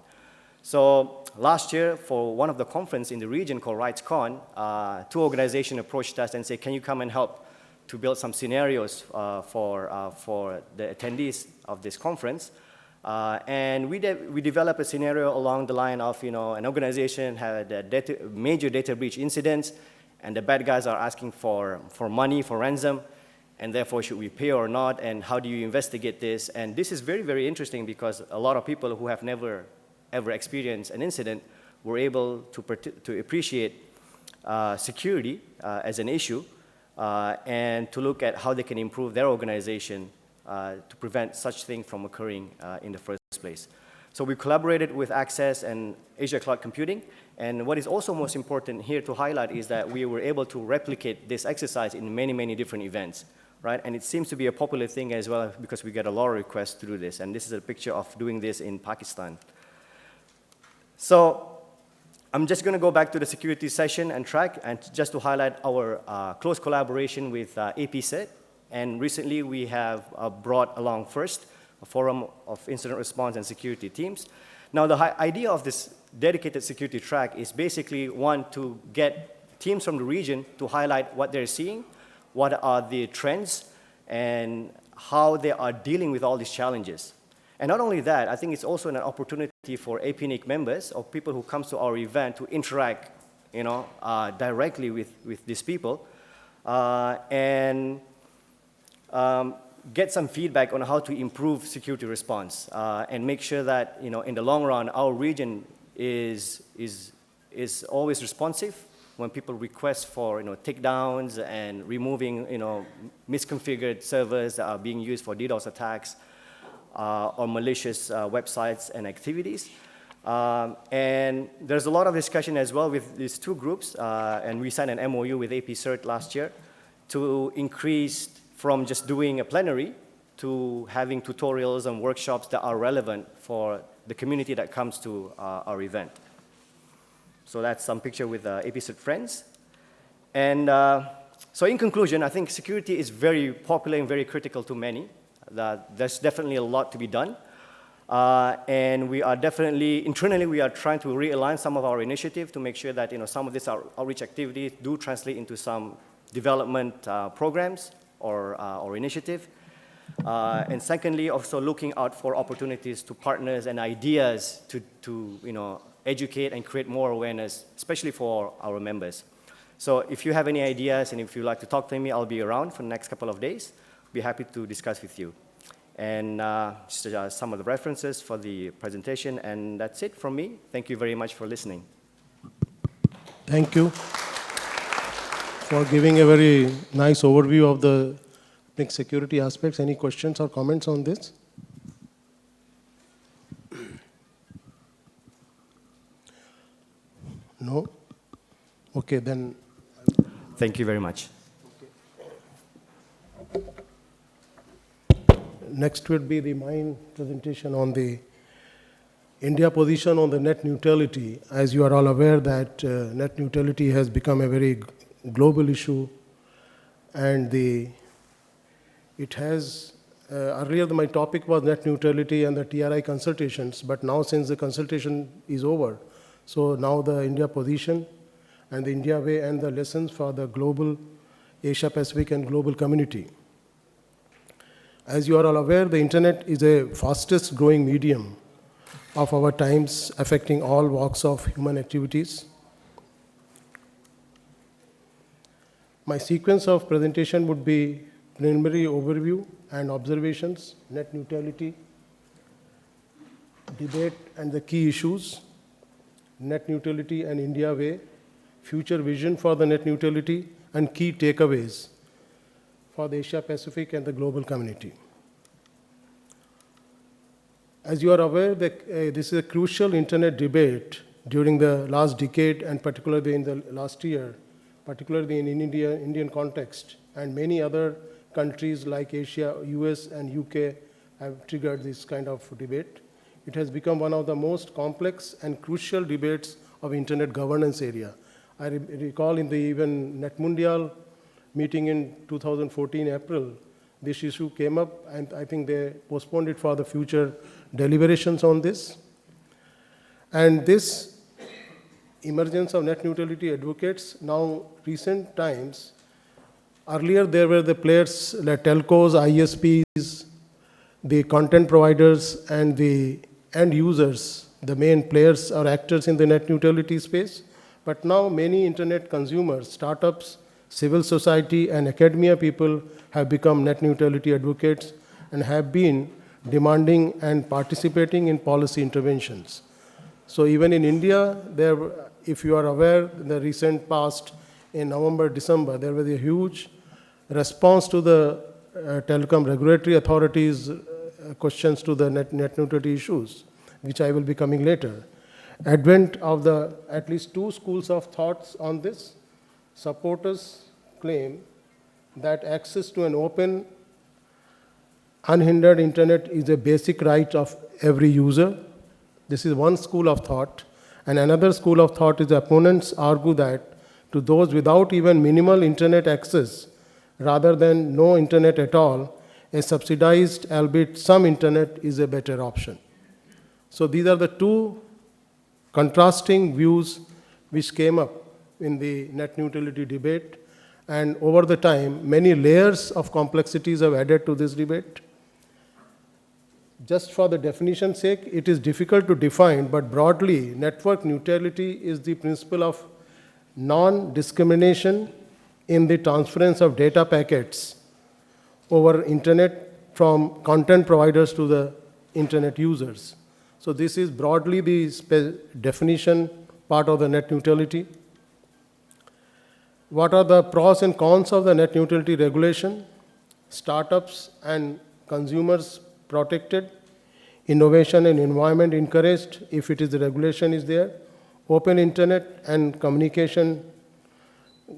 So last year, for one of the conferences in the region called RightsCon, 2 organizations approached us and said, can you come and help to build some scenarios for the attendees of this conference? And we developed a scenario along the line of, an organization had a major data breach incidents, and the bad guys are asking for money, for ransom, and therefore should we pay or not, and how do you investigate this? And this is very, very interesting because a lot of people who have never ever experienced an incident were able to appreciate security as an issue and to look at how they can improve their organization to prevent such things from occurring in the first place. So we collaborated with Access and Asia Cloud Computing, and what is also most important here to highlight is that we were able to replicate this exercise in many, many different events, right? And it seems to be a popular thing as well because we get a lot of requests to do this, and this is a picture of doing this in Pakistan. So I'm just going to go back to the security session and track, and just to highlight our close collaboration with APSET. And recently we have brought along first a forum of incident response and security teams. Now the idea of this dedicated security track is basically one to get teams from the region to highlight what they're seeing, what are the trends, and how they are dealing with all these challenges. And not only that, I think it's also an opportunity for APNIC members or people who come to our event to interact, directly with these people and get some feedback on how to improve security response and make sure that in the long run our region is always responsive when people request for takedowns and removing misconfigured servers that are being used for DDoS attacks. Or malicious websites and activities. And there's a lot of discussion as well with these 2 groups, and we signed an MOU with APCERT last year to increase from just doing a plenary to having tutorials and workshops that are relevant for the community that comes to our event. So that's some picture with APSIG friends. And so in conclusion, I think security is very popular and very critical to many. There's definitely a lot to be done. And we are definitely, internally, we are trying to realign some of our initiatives to make sure that some of these outreach activities do translate into some development programs or initiative. And secondly, also looking out for opportunities to partners and ideas to educate and create more awareness, especially for our members. So if you have any ideas and if you'd like to talk to me, I'll be around for the next couple of days. Be happy to discuss with you. And some of the references for the presentation, and that's it from me. Thank you very much for listening. Thank you for giving a very nice overview of the APNIC security aspects. Any questions or comments on this? No? Okay, then. Thank you very much. Next would be my presentation on the India position on the net neutrality. As you are all aware that net neutrality has become a very global issue, and it has, earlier my topic was net neutrality and the TRAI consultations, but now since the consultation is over, so now the India position and the India way and the lessons for the global Asia Pacific and global community. As you are all aware, the internet is the fastest growing medium of our times, affecting all walks of human activities. My sequence of presentation would be preliminary overview and observations, net neutrality, debate and the key issues, net neutrality and India way, future vision for the net neutrality, and key takeaways for the Asia Pacific and the global community. As you are aware, this is a crucial internet debate during the last decade and particularly in the last year, particularly in Indian context, and many other countries like Asia, US and UK have triggered this kind of debate. It has become one of the most complex and crucial debates of internet governance area. I recall in the even NETmundial meeting in 2014 April, this issue came up, and I think they postponed it for the future deliberations on this. And this emergence of net neutrality advocates, now recent times, earlier there were the players like telcos, ISPs, the content providers, and the end users, the main players or actors in the net neutrality space. But now many internet consumers, startups, civil society, and academia people have become net neutrality advocates and have been demanding and participating in policy interventions. So even in India, if you are aware, in the recent past, in November, December, there was a huge response to the telecom regulatory authorities' questions to the net neutrality issues, which I will be coming later. Advent of at least two schools of thoughts on this. Supporters claim that access to an open, unhindered internet is a basic right of every user. This is one school of thought. And another school of thought is opponents argue that to those without even minimal internet access, rather than no internet at all, a subsidized, albeit some internet, is a better option. So these are the two contrasting views which came up in the net neutrality debate. And over the time, many layers of complexities have added to this debate. Just for the definition's sake, it is difficult to define, but broadly, network neutrality is the principle of non-discrimination in the transference of data packets over internet from content providers to the internet users. So this is broadly the definition part of the net neutrality. What are the pros and cons of the net neutrality regulation? Startups and consumers protected, innovation and environment encouraged if it is the regulation is there, open internet and communication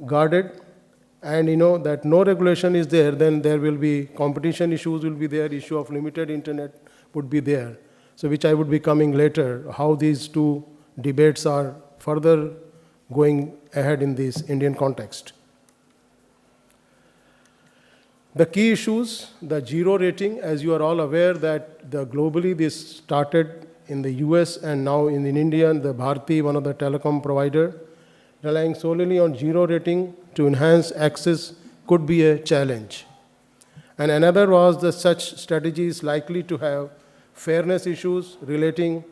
guarded, and that no regulation is there, then there will be competition issues will be there, issue of limited internet would be there. So which I would be coming later, how these two debates are further going ahead in this Indian context. The key issues, the zero rating, as you are all aware that globally this started in the US and now in India, the Bharti, one of the telecom provider, relying solely on zero rating to enhance access could be a challenge. And another was that such strategy is likely to have fairness issues relating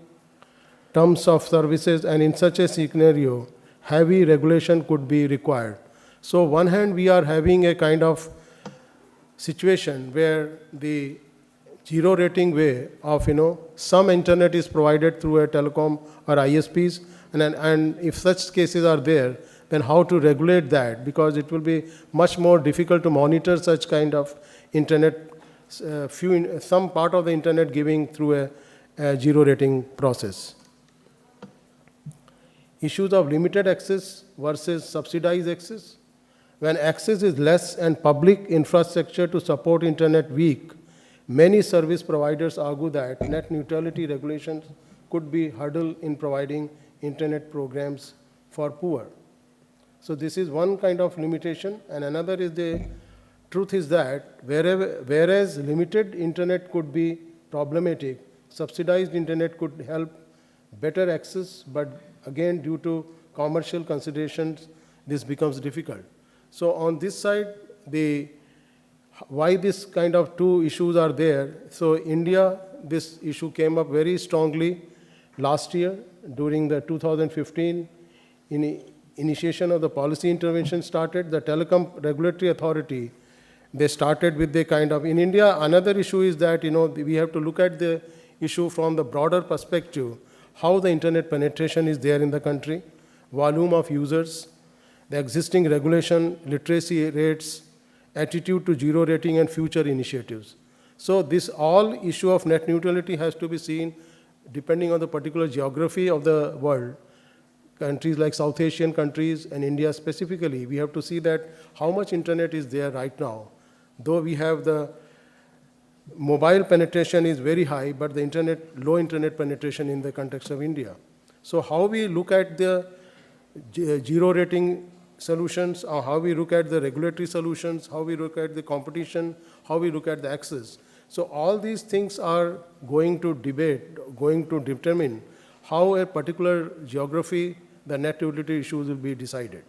terms of services, and in such a scenario, heavy regulation could be required. So one hand, we are having a kind of situation where the zero rating way of, some internet is provided through a telecom or ISPs, and if such cases are there, then how to regulate that, because it will be much more difficult to monitor such kind of internet, some part of the internet giving through a zero rating process. Issues of limited access versus subsidized access. When access is less and public infrastructure to support internet weak, many service providers argue that net neutrality regulations could be hurdle in providing internet programs for poor. So this is one kind of limitation, and another is the truth is that whereas limited internet could be problematic, subsidized internet could help better access, but again due to commercial considerations, this becomes difficult. So on this side, why this kind of two issues are there. So India, this issue came up very strongly last year during the 2015 initiation of the policy intervention started. The Telecom Regulatory Authority, they started with the kind of, in India, another issue is that, we have to look at the issue from the broader perspective, how the internet penetration is there in the country, volume of users, the existing regulation, literacy rates, attitude to zero rating, and future initiatives. So this all issue of net neutrality has to be seen depending on the particular geography of the world. Countries like South Asian countries and India specifically, we have to see that how much internet is there right now. Though we have the mobile penetration is very high, but the low internet penetration in the context of India. So how we look at the zero rating solutions, or how we look at the regulatory solutions, how we look at the competition, how we look at the access. So all these things are going to determine how a particular geography, the net neutrality issues will be decided.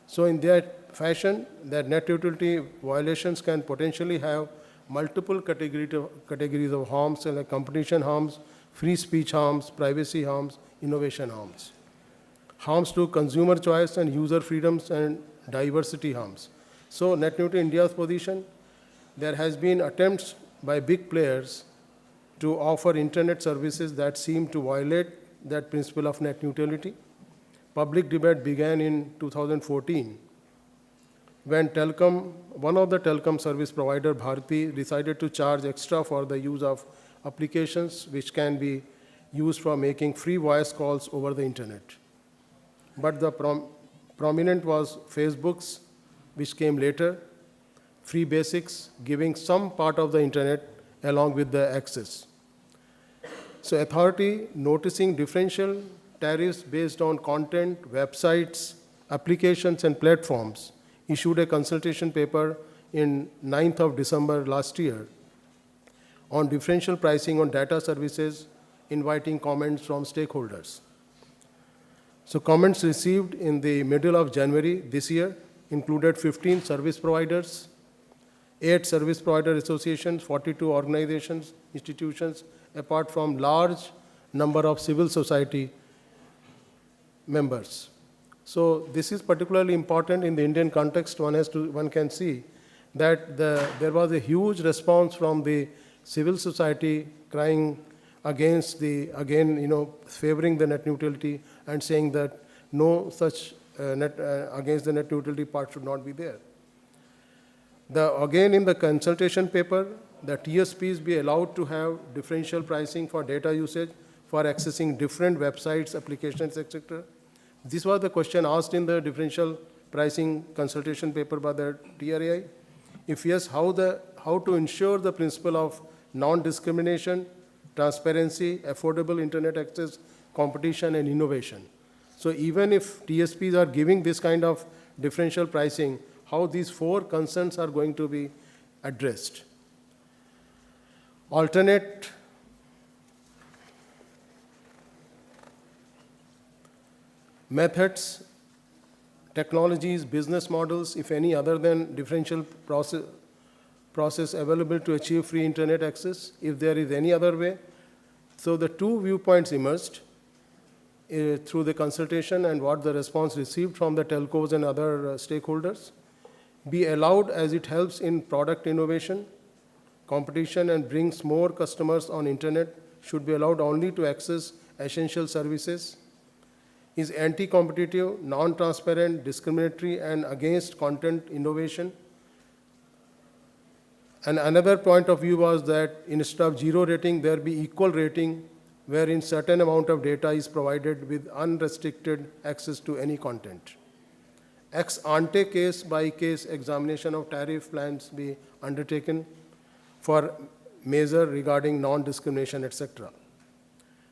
So in that fashion, that net neutrality violations can potentially have multiple categories of harms, like competition harms, free speech harms, privacy harms, innovation harms. Harms to consumer choice and user freedoms and diversity harms. So net neutrality India's position, there has been attempts by big players to offer internet services that seem to violate that principle of net neutrality. Public debate began in 2014 when one of the telecom service provider, Bharti, decided to charge extra for the use of applications which can be used for making free voice calls over the internet. But the prominent was Facebook's, which came later, free basics, giving some part of the internet along with the access. So authority, noticing differential tariffs based on content, websites, applications, and platforms, issued a consultation paper in 9th of December last year on differential pricing on data services, inviting comments from stakeholders. So comments received in the middle of January this year included 15 service providers, 8 service provider associations, 42 organizations, institutions, apart from large number of civil society members. So this is particularly important in the Indian context. One can see that there was a huge response from the civil society crying against favoring the net neutrality and saying that no such against the net neutrality part should not be there. Again, in the consultation paper, the TSPs be allowed to have differential pricing for data usage for accessing different websites, applications, etc. This was the question asked in the differential pricing consultation paper by the TRAI? If yes, how to ensure the principle of non-discrimination, transparency, affordable internet access, competition, and innovation? So even if TSPs are giving this kind of differential pricing, how these 4 concerns are going to be addressed? Alternate methods, technologies, business models, if any other than differential process available to achieve free internet access, if there is any other way. So the 2 viewpoints emerged through the consultation and what the response received from the telcos and other stakeholders. Be allowed as it helps in product innovation, competition, and brings more customers on internet, should be allowed only to access essential services. Is anti-competitive, non-transparent, discriminatory, and against content innovation. And another point of view was that instead of 0 rating, there be equal rating, wherein certain amount of data is provided with unrestricted access to any content. Ex ante case-by-case examination of tariff plans be undertaken for measure regarding non-discrimination, etc.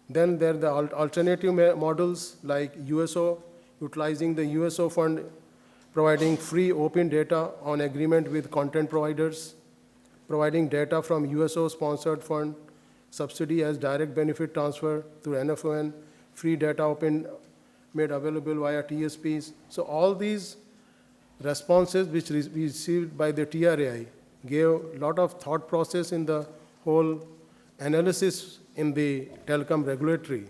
Then there are the alternative models like USO, utilizing the USO fund, providing free open data on agreement with content providers, providing data from USO-sponsored fund, subsidy as direct benefit transfer through NFON, free data open made available via TSPs. So all these responses which we received by the TRAI gave a lot of thought process in the whole analysis in the telecom regulatory.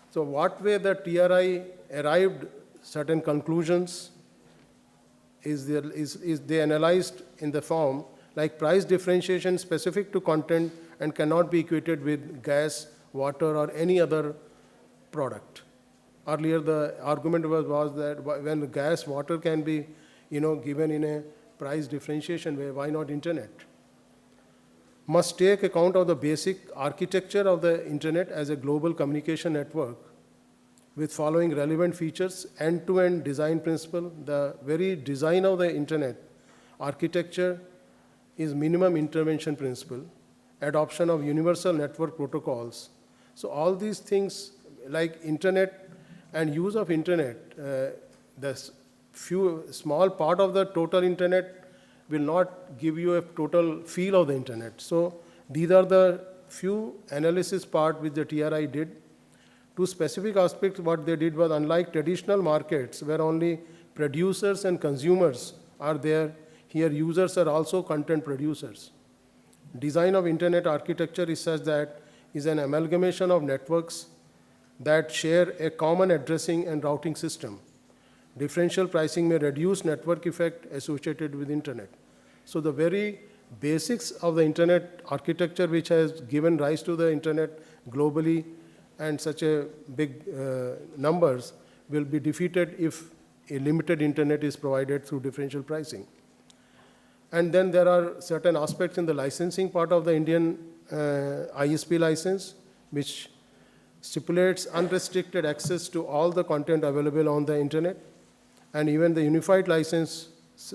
So what way the TRAI arrived certain conclusions is they analyzed in the form like price differentiation specific to content and cannot be equated with gas, water, or any other product. Earlier the argument was that when gas, water can be given in a price differentiation way, why not internet? Must take account of the basic architecture of the internet as a global communication network with following relevant features: end-to-end design principle. The very design of the internet architecture is minimum intervention principle, adoption of universal network protocols. So all these things like internet and use of internet, the small part of the total internet will not give you a total feel of the internet. So these are the few analysis part which the TRAI did. 2 specific aspects what they did was, unlike traditional markets where only producers and consumers are there, here users are also content producers. Design of internet architecture is such that is an amalgamation of networks that share a common addressing and routing system. Differential pricing may reduce network effect associated with internet. So the very basics of the internet architecture which has given rise to the internet globally and such a big numbers will be defeated if a limited internet is provided through differential pricing. And then there are certain aspects in the licensing part of the Indian ISP license which stipulates unrestricted access to all the content available on the internet, and even the unified license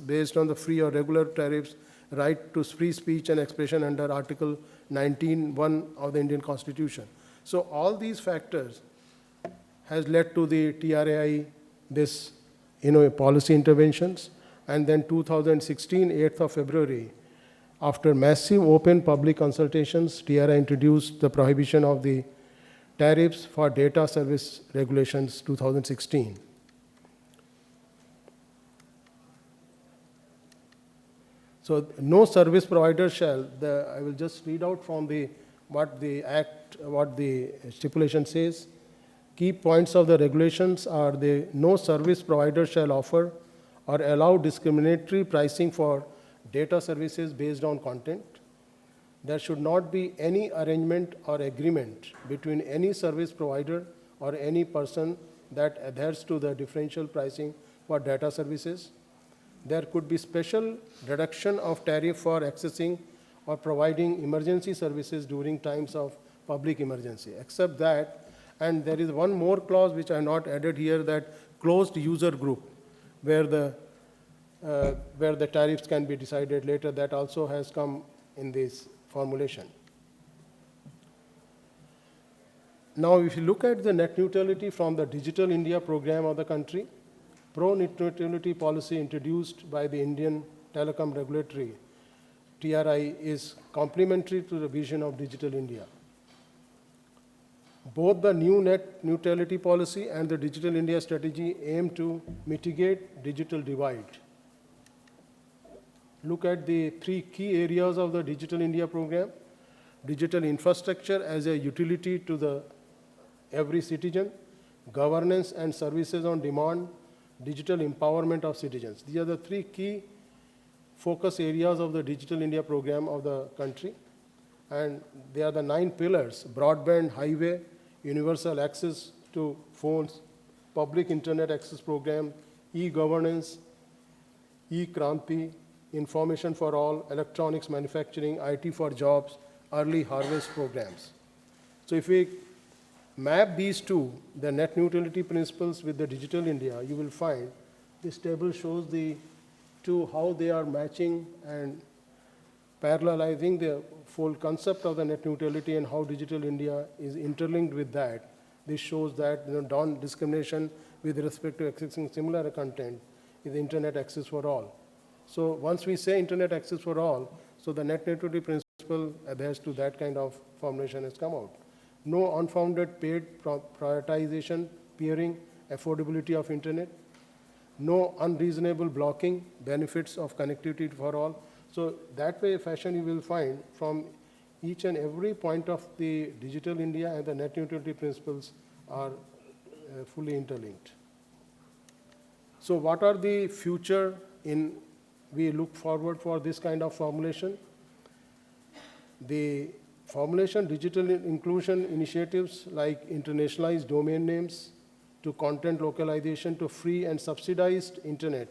based on the free or regular tariffs, right to free speech and expression under Article 19(1) of the Indian Constitution. So all these factors has led to the TRAI this policy interventions. And then 2016, 8th of February, after massive open public consultations, TRAI introduced the prohibition of the tariffs for data service regulations 2016. So no service provider shall, I will just read out from what the stipulation says. Key points of the regulations are no service provider shall offer or allow discriminatory pricing for data services based on content. There should not be any arrangement or agreement between any service provider or any person that adheres to the differential pricing for data services. There could be special reduction of tariff for accessing or providing emergency services during times of public emergency. Except that, and there is one more clause which I have not added here, that closed user group where the tariffs can be decided later. That also has come in this formulation. Now, if you look at the net neutrality from the Digital India program of the country, pro-net neutrality policy introduced by the Indian Telecom Regulatory, TRAI, is complementary to the vision of Digital India. Both the new net neutrality policy and the Digital India strategy aim to mitigate digital divide. Look at the three key areas of the Digital India program: digital infrastructure as a utility to every citizen, governance and services on demand, digital empowerment of citizens. These are the three key focus areas of the Digital India program of the country. And they are the 9 pillars: broadband, highway, universal access to phones, public internet access program, e-governance, e-Kranti, information for all, electronics manufacturing, IT for jobs, early harvest programs. So if we map these two, the net neutrality principles with the Digital India, you will find this table shows the two, how they are matching and parallelizing the full concept of the net neutrality and how Digital India is interlinked with that. This shows that non-discrimination with respect to accessing similar content is internet access for all. So once we say internet access for all, so the net neutrality principle adheres to that kind of formulation has come out. No unfounded paid prioritization, peering, affordability of internet, no unreasonable blocking, benefits of connectivity for all. So that way fashion you will find from each and every point of the Digital India and the net neutrality principles are fully interlinked. So what are the future we look forward for this kind of formulation? The formulation digital inclusion initiatives like internationalized domain names to content localization to free and subsidized internet,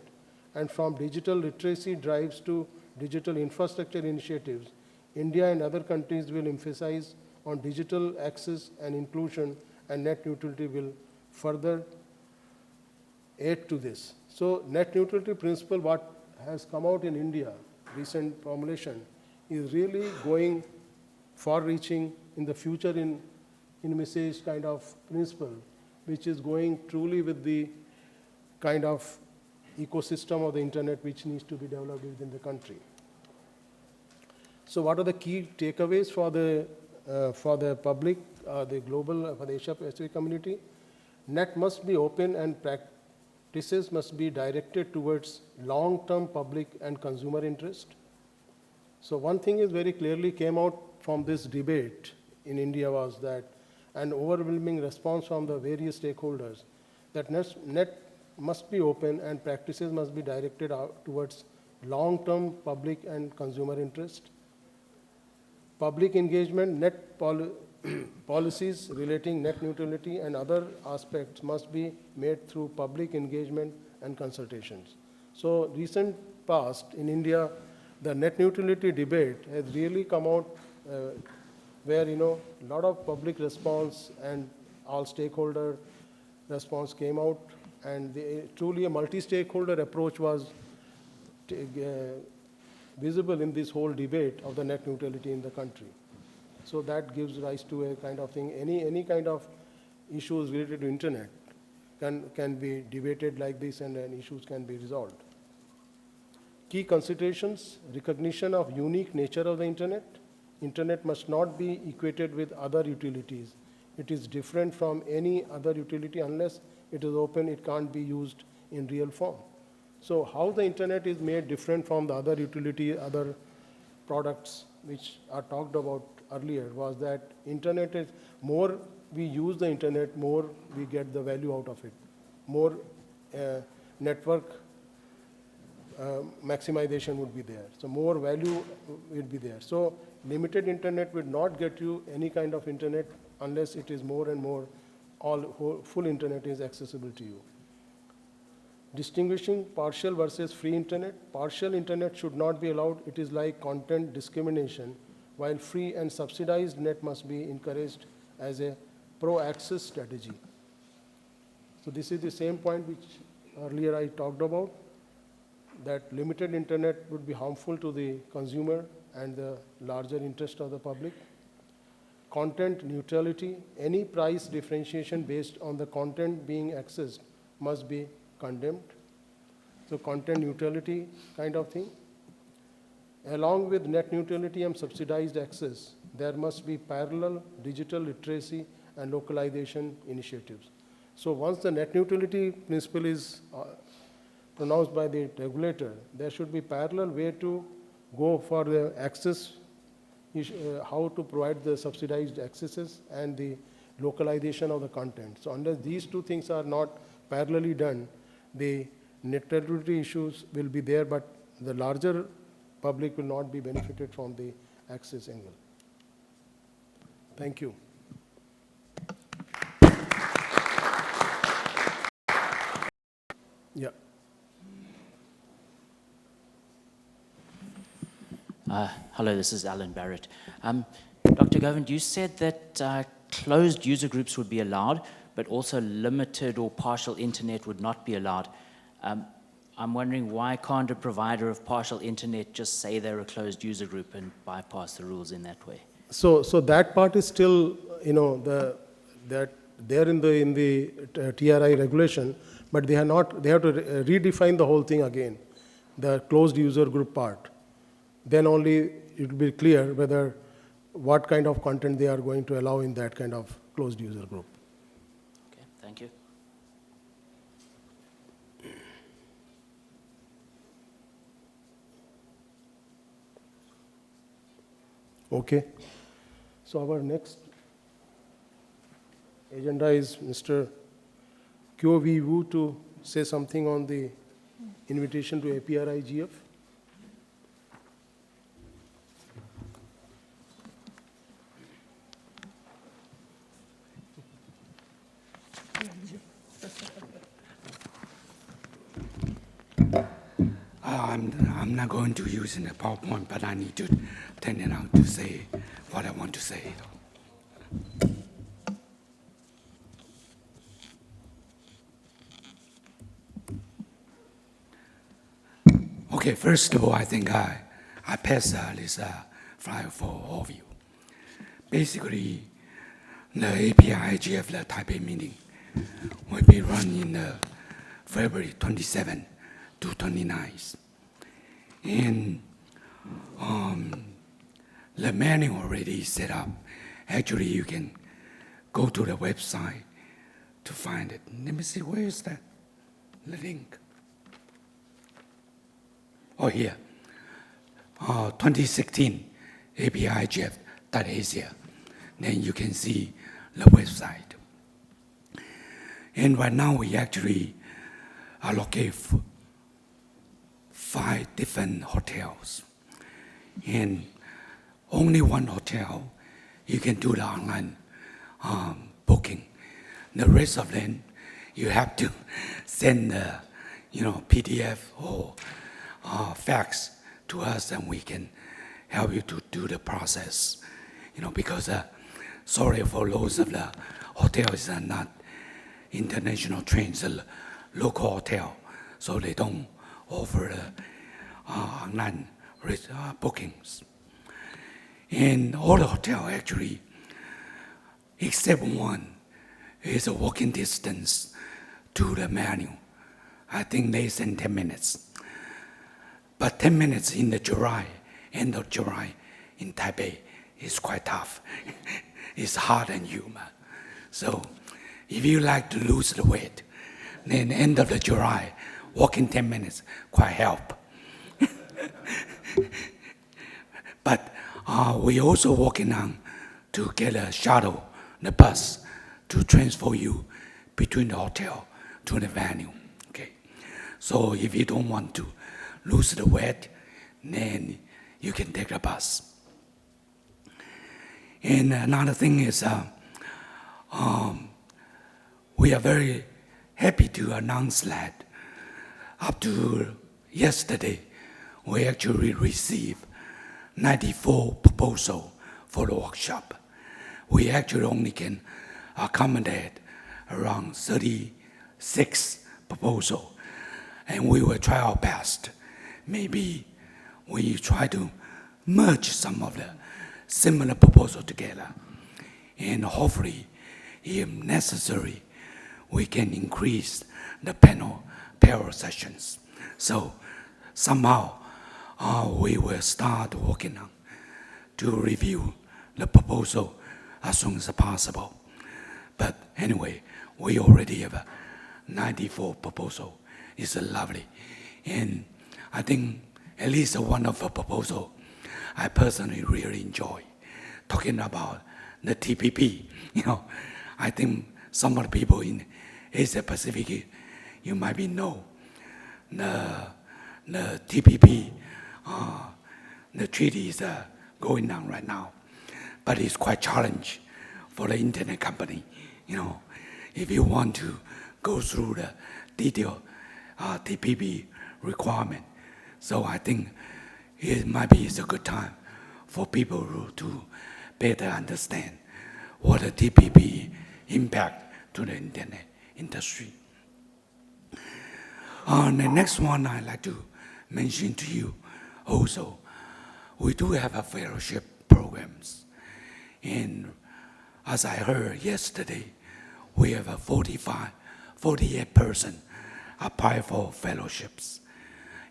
and from digital literacy drives to digital infrastructure initiatives, India and other countries will emphasize on digital access and inclusion, and net neutrality will further aid to this. So net neutrality principle, what has come out in India, recent formulation, is really going far-reaching in the future in message kind of principle, which is going truly with the kind of ecosystem of the internet which needs to be developed within the country. So what are the key takeaways for the public, the global, for the Asia-Pacific community? Net must be open and practices must be directed towards long-term public and consumer interest. So one thing is very clearly came out from this debate in India was that an overwhelming response from the various stakeholders that net must be open and practices must be directed out towards long-term public and consumer interest. Public engagement, net policies relating net neutrality and other aspects must be made through public engagement and consultations. So recent past in India, the net neutrality debate has really come out where, a lot of public response and all stakeholder response came out, and truly a multi-stakeholder approach was visible in this whole debate of the net neutrality in the country. So that gives rise to a kind of thing, any kind of issues related to internet can be debated like this, and then issues can be resolved. Key considerations: recognition of unique nature of the internet. Internet must not be equated with other utilities. It is different from any other utility. Unless it is open, it can't be used in real form. So how the internet is made different from the other utility, other products which are talked about earlier was that internet is more we use the internet, more we get the value out of it. More network maximization would be there. So more value will be there. So limited internet will not get you any kind of internet unless it is more and more full internet is accessible to you. Distinguishing partial versus free internet. Partial internet should not be allowed. It is like content discrimination, while free and subsidized net must be encouraged as a pro-access strategy. So this is the same point which earlier I talked about, that limited internet would be harmful to the consumer and the larger interest of the public. Content neutrality, any price differentiation based on the content being accessed must be condemned. So content neutrality kind of thing. Along with net neutrality and subsidized access, there must be parallel digital literacy and localization initiatives. So once the net neutrality principle is pronounced by the regulator, there should be parallel way to go for the access, how to provide the subsidized accesses and the localization of the content. So unless these two things are not parallelly done, the net neutrality issues will be there, but the larger public will not be benefited from the access angle. Thank you. Yeah. Hello, this is Alan Barrett. Dr. Govind, you said that closed user groups would be allowed, but also limited or partial internet would not be allowed. I'm wondering, why can't a provider of partial internet just say they're a closed user group and bypass the rules in that way? So that part is still, that they're in the TRAI regulation, but they are not. They have to redefine the whole thing again, the closed user group part. Then only it will be clear whether what kind of content they are going to allow in that kind of closed user group. Okay, thank you. Okay. So our next agenda is Mr. Kyo Vi Wu to say something on the invitation to APRIGF. I'm not going to use in the PowerPoint, but I need to turn it out to say what I want to say. Okay, first of all, I think I pass this flyer for all of you. Basically, the APRIGF, the Taipei meeting, will be run in February 27 to 29th. And the manual already set up. Actually, you can go to the website to find it. Let me see, where is that? The link. Oh, here. 2016 APRIGF.Asia. Then you can see the website. And right now, we actually allocate 5 different hotels. And only one hotel, you can do the online booking. The rest of them, you have to send the PDF or fax to us, and we can help you to do the process. Because sorry for those of the hotels are not international trains, a local hotel, so they don't offer online bookings. And all the hotel actually, except one, is a walking distance to the menu. I think less than 10 minutes. But 10 minutes in the July, end of July in Taipei is quite tough. It's hard and humid. So if you like to lose the weight, then end of the July, walking 10 minutes, quite help. But we also working on to get a shuttle, the bus, to transfer you between the hotel to the venue. Okay. So if you don't want to lose the weight, then you can take a bus. And another thing is, we are very happy to announce that up to yesterday, we actually received 94 proposals for the workshop. We actually only can accommodate around 30 6 proposals, and we will try our best. Maybe we try to merge some of the similar proposals together, and hopefully, if necessary, we can increase the panel sessions. So somehow we will start working on to review the proposal as soon as possible. But anyway, we already have 94 proposals. It's lovely. And I think at least one of the proposals I personally really enjoy, talking about the TPP. You know, I think some of the people in Asia Pacific, you might be know the TPP, the treaty is going on right now, but it's quite challenging for the internet company. You know, if you want to go through the detailed TPP requirement, so I think it might be a good time for people to better understand what the TPP impact to the internet industry. The next one I'd like to mention to you also, we do have a fellowship programs. And as I heard yesterday, we have a 48 person apply for fellowships.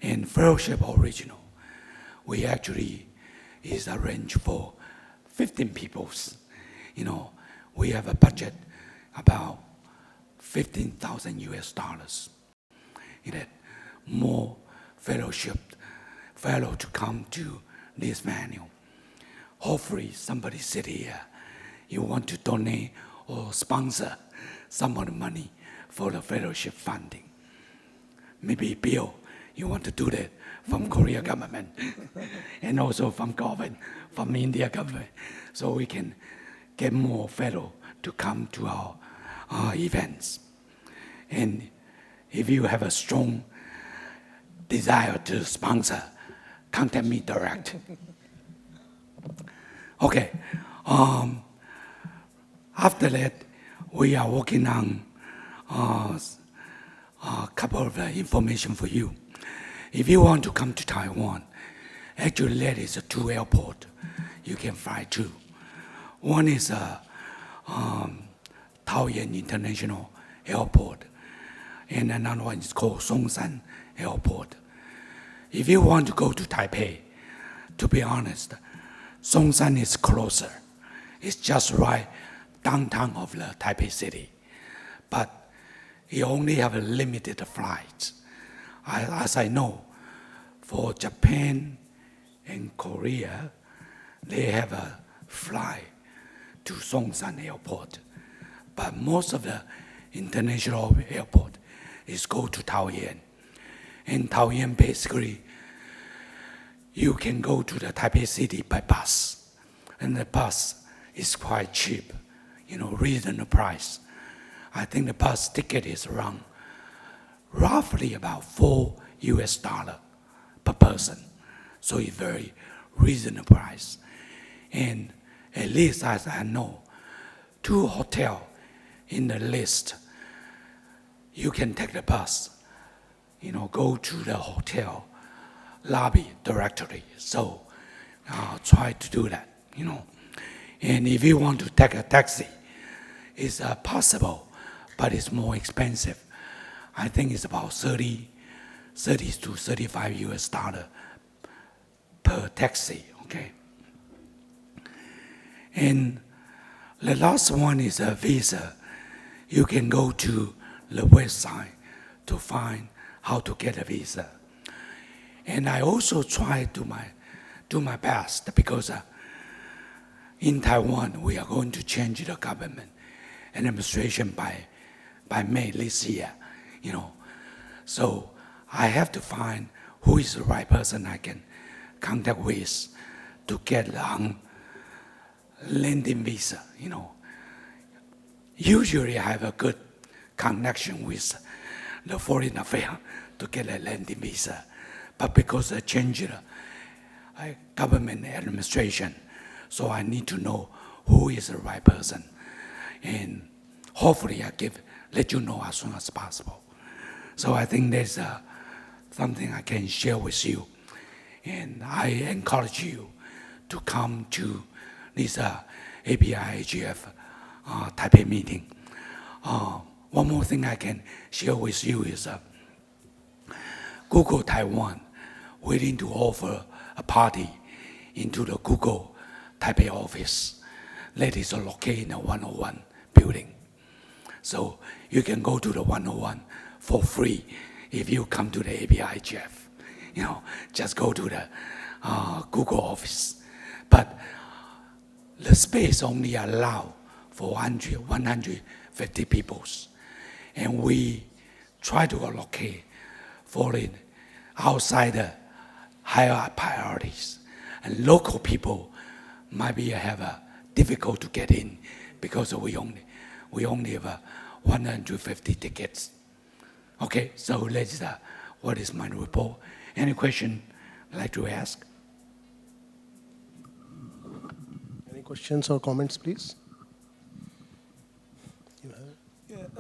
And fellowship original, we actually is arranged for 15 peoples. You know, we have a budget about $15,000 US. You know, more fellow to come to this venue. Hopefully somebody sit here, you want to donate or sponsor some of the money for the fellowship funding. Maybe Bill, you want to do that from Korea government and also from Govind, from India government, so we can get more fellow to come to our events. And if you have a strong desire to sponsor, contact me direct. Okay. After that, we are working on a couple of information for you. If you want to come to Taiwan, actually there is 2 airports you can fly to. One is Taoyuan International Airport, and another one is called Songshan Airport. If you want to go to Taipei, to be honest, Songshan is closer. It's just right downtown of the Taipei city. But you only have a limited flights. As I know, for Japan and Korea, they have a flight to Songshan Airport. But most of the international airport is go to Taoyuan. And Taoyuan basically, you can go to the Taipei city by bus. And the bus is quite cheap, you know, reasonable price. I think the bus ticket is around roughly about $4 per person. So it's very reasonable price. And at least as I know, 2 hotels in the list, you can take the bus, you know, go to the hotel lobby directly. So try to do that, you know. And if you want to take a taxi, it's possible, but it's more expensive. I think it's about $30 to $35 per taxi, okay? And the last one is a visa. You can go to the website to find how to get a visa. And I also try to do my best because in Taiwan, we are going to change the government and administration by May this year, you know. So I have to find who is the right person I can contact with to get on landing visa, you know. Usually I have a good connection with the foreign affairs to get a landing visa. But because I changed the government administration, so I need to know who is the right person. And hopefully I give let you know as soon as possible. So I think there's something I can share with you. And I encourage you to come to this API-IGF Taipei meeting. One more thing I can share with you is Google Taiwan willing to offer a party into the Google Taipei office that is located in the 101 building. So you can go to the 101 for free if you come to the API-IGF. You know, just go to the Google office. But the space only allow for 150 people. And we try to allocate for it outside the higher priorities. And local people might be have difficult to get in because we only have 150 tickets. Okay, so that's what is my report. Any question I'd like to ask? Any questions or comments, please?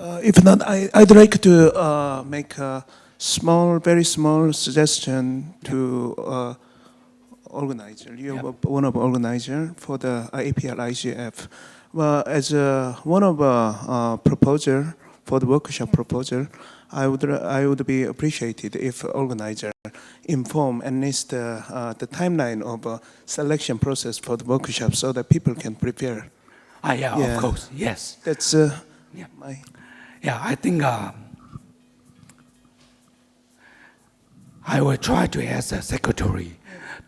If not, I'd like to make a small, very small suggestion to organizer. You're one of the organizer for the APRIGF. Well, as one of the proposer for the workshop proposal, I would be appreciated if organizer inform at least the timeline of selection process for the workshop so that people can prepare. Yeah, of course, yes. That's my... Yeah, I think I will try to ask the secretary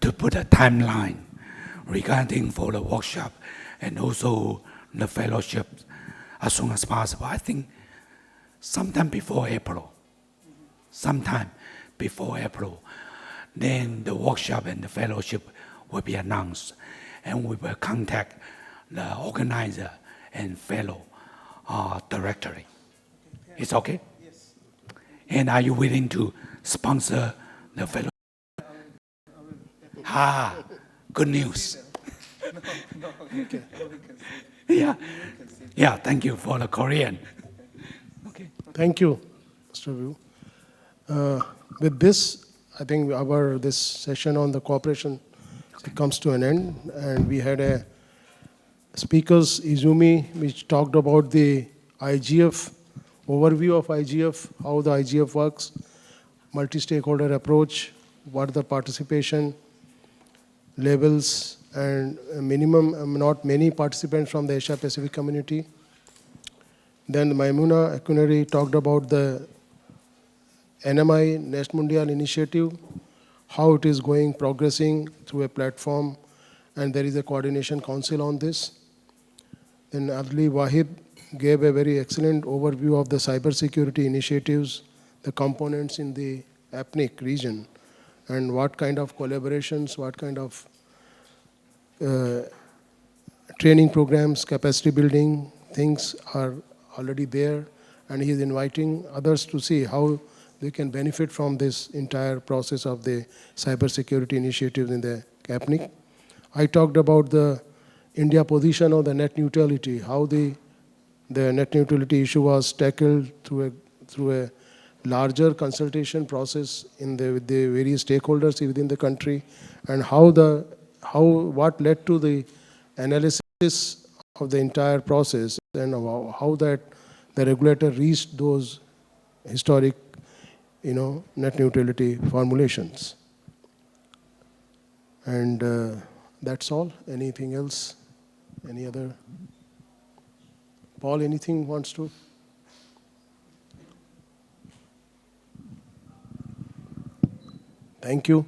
to put a timeline regarding for the workshop and also the fellowship as soon as possible. I think sometime before April. Then the workshop and the fellowship will be announced, and we will contact the organizer and fellow directory. It's okay? Yes. And are you willing to sponsor the fellow? Good news. Okay. Yeah, thank you for the Korean. Okay. Thank you, Mr. Wu. With this, I think this session on the cooperation comes to an end, and we had a speakers, Izumi, which talked about the IGF, overview of IGF, how the IGF works, multi-stakeholder approach, what the participation levels, and minimum, not many participants from the Asia Pacific community. Then Maemura Akinori talked about the NMI, NETmundial initiative, how it is going, progressing through a platform, and there is a coordination council on this. Then Adli Wahid gave a very excellent overview of the cybersecurity initiatives, the components in the APNIC region, and what kind of collaborations, what kind of training programs, capacity building things are already there, and he is inviting others to see how they can benefit from this entire process of the cybersecurity initiatives in the APNIC. I talked about the India position of the net neutrality, how the net neutrality issue was tackled through a larger consultation process with the various stakeholders within the country, and what led to the analysis of the entire process, and how that the regulator reached those historic, net neutrality formulations. And that's all. Anything else? Any other? Paul, anything wants to? Thank you.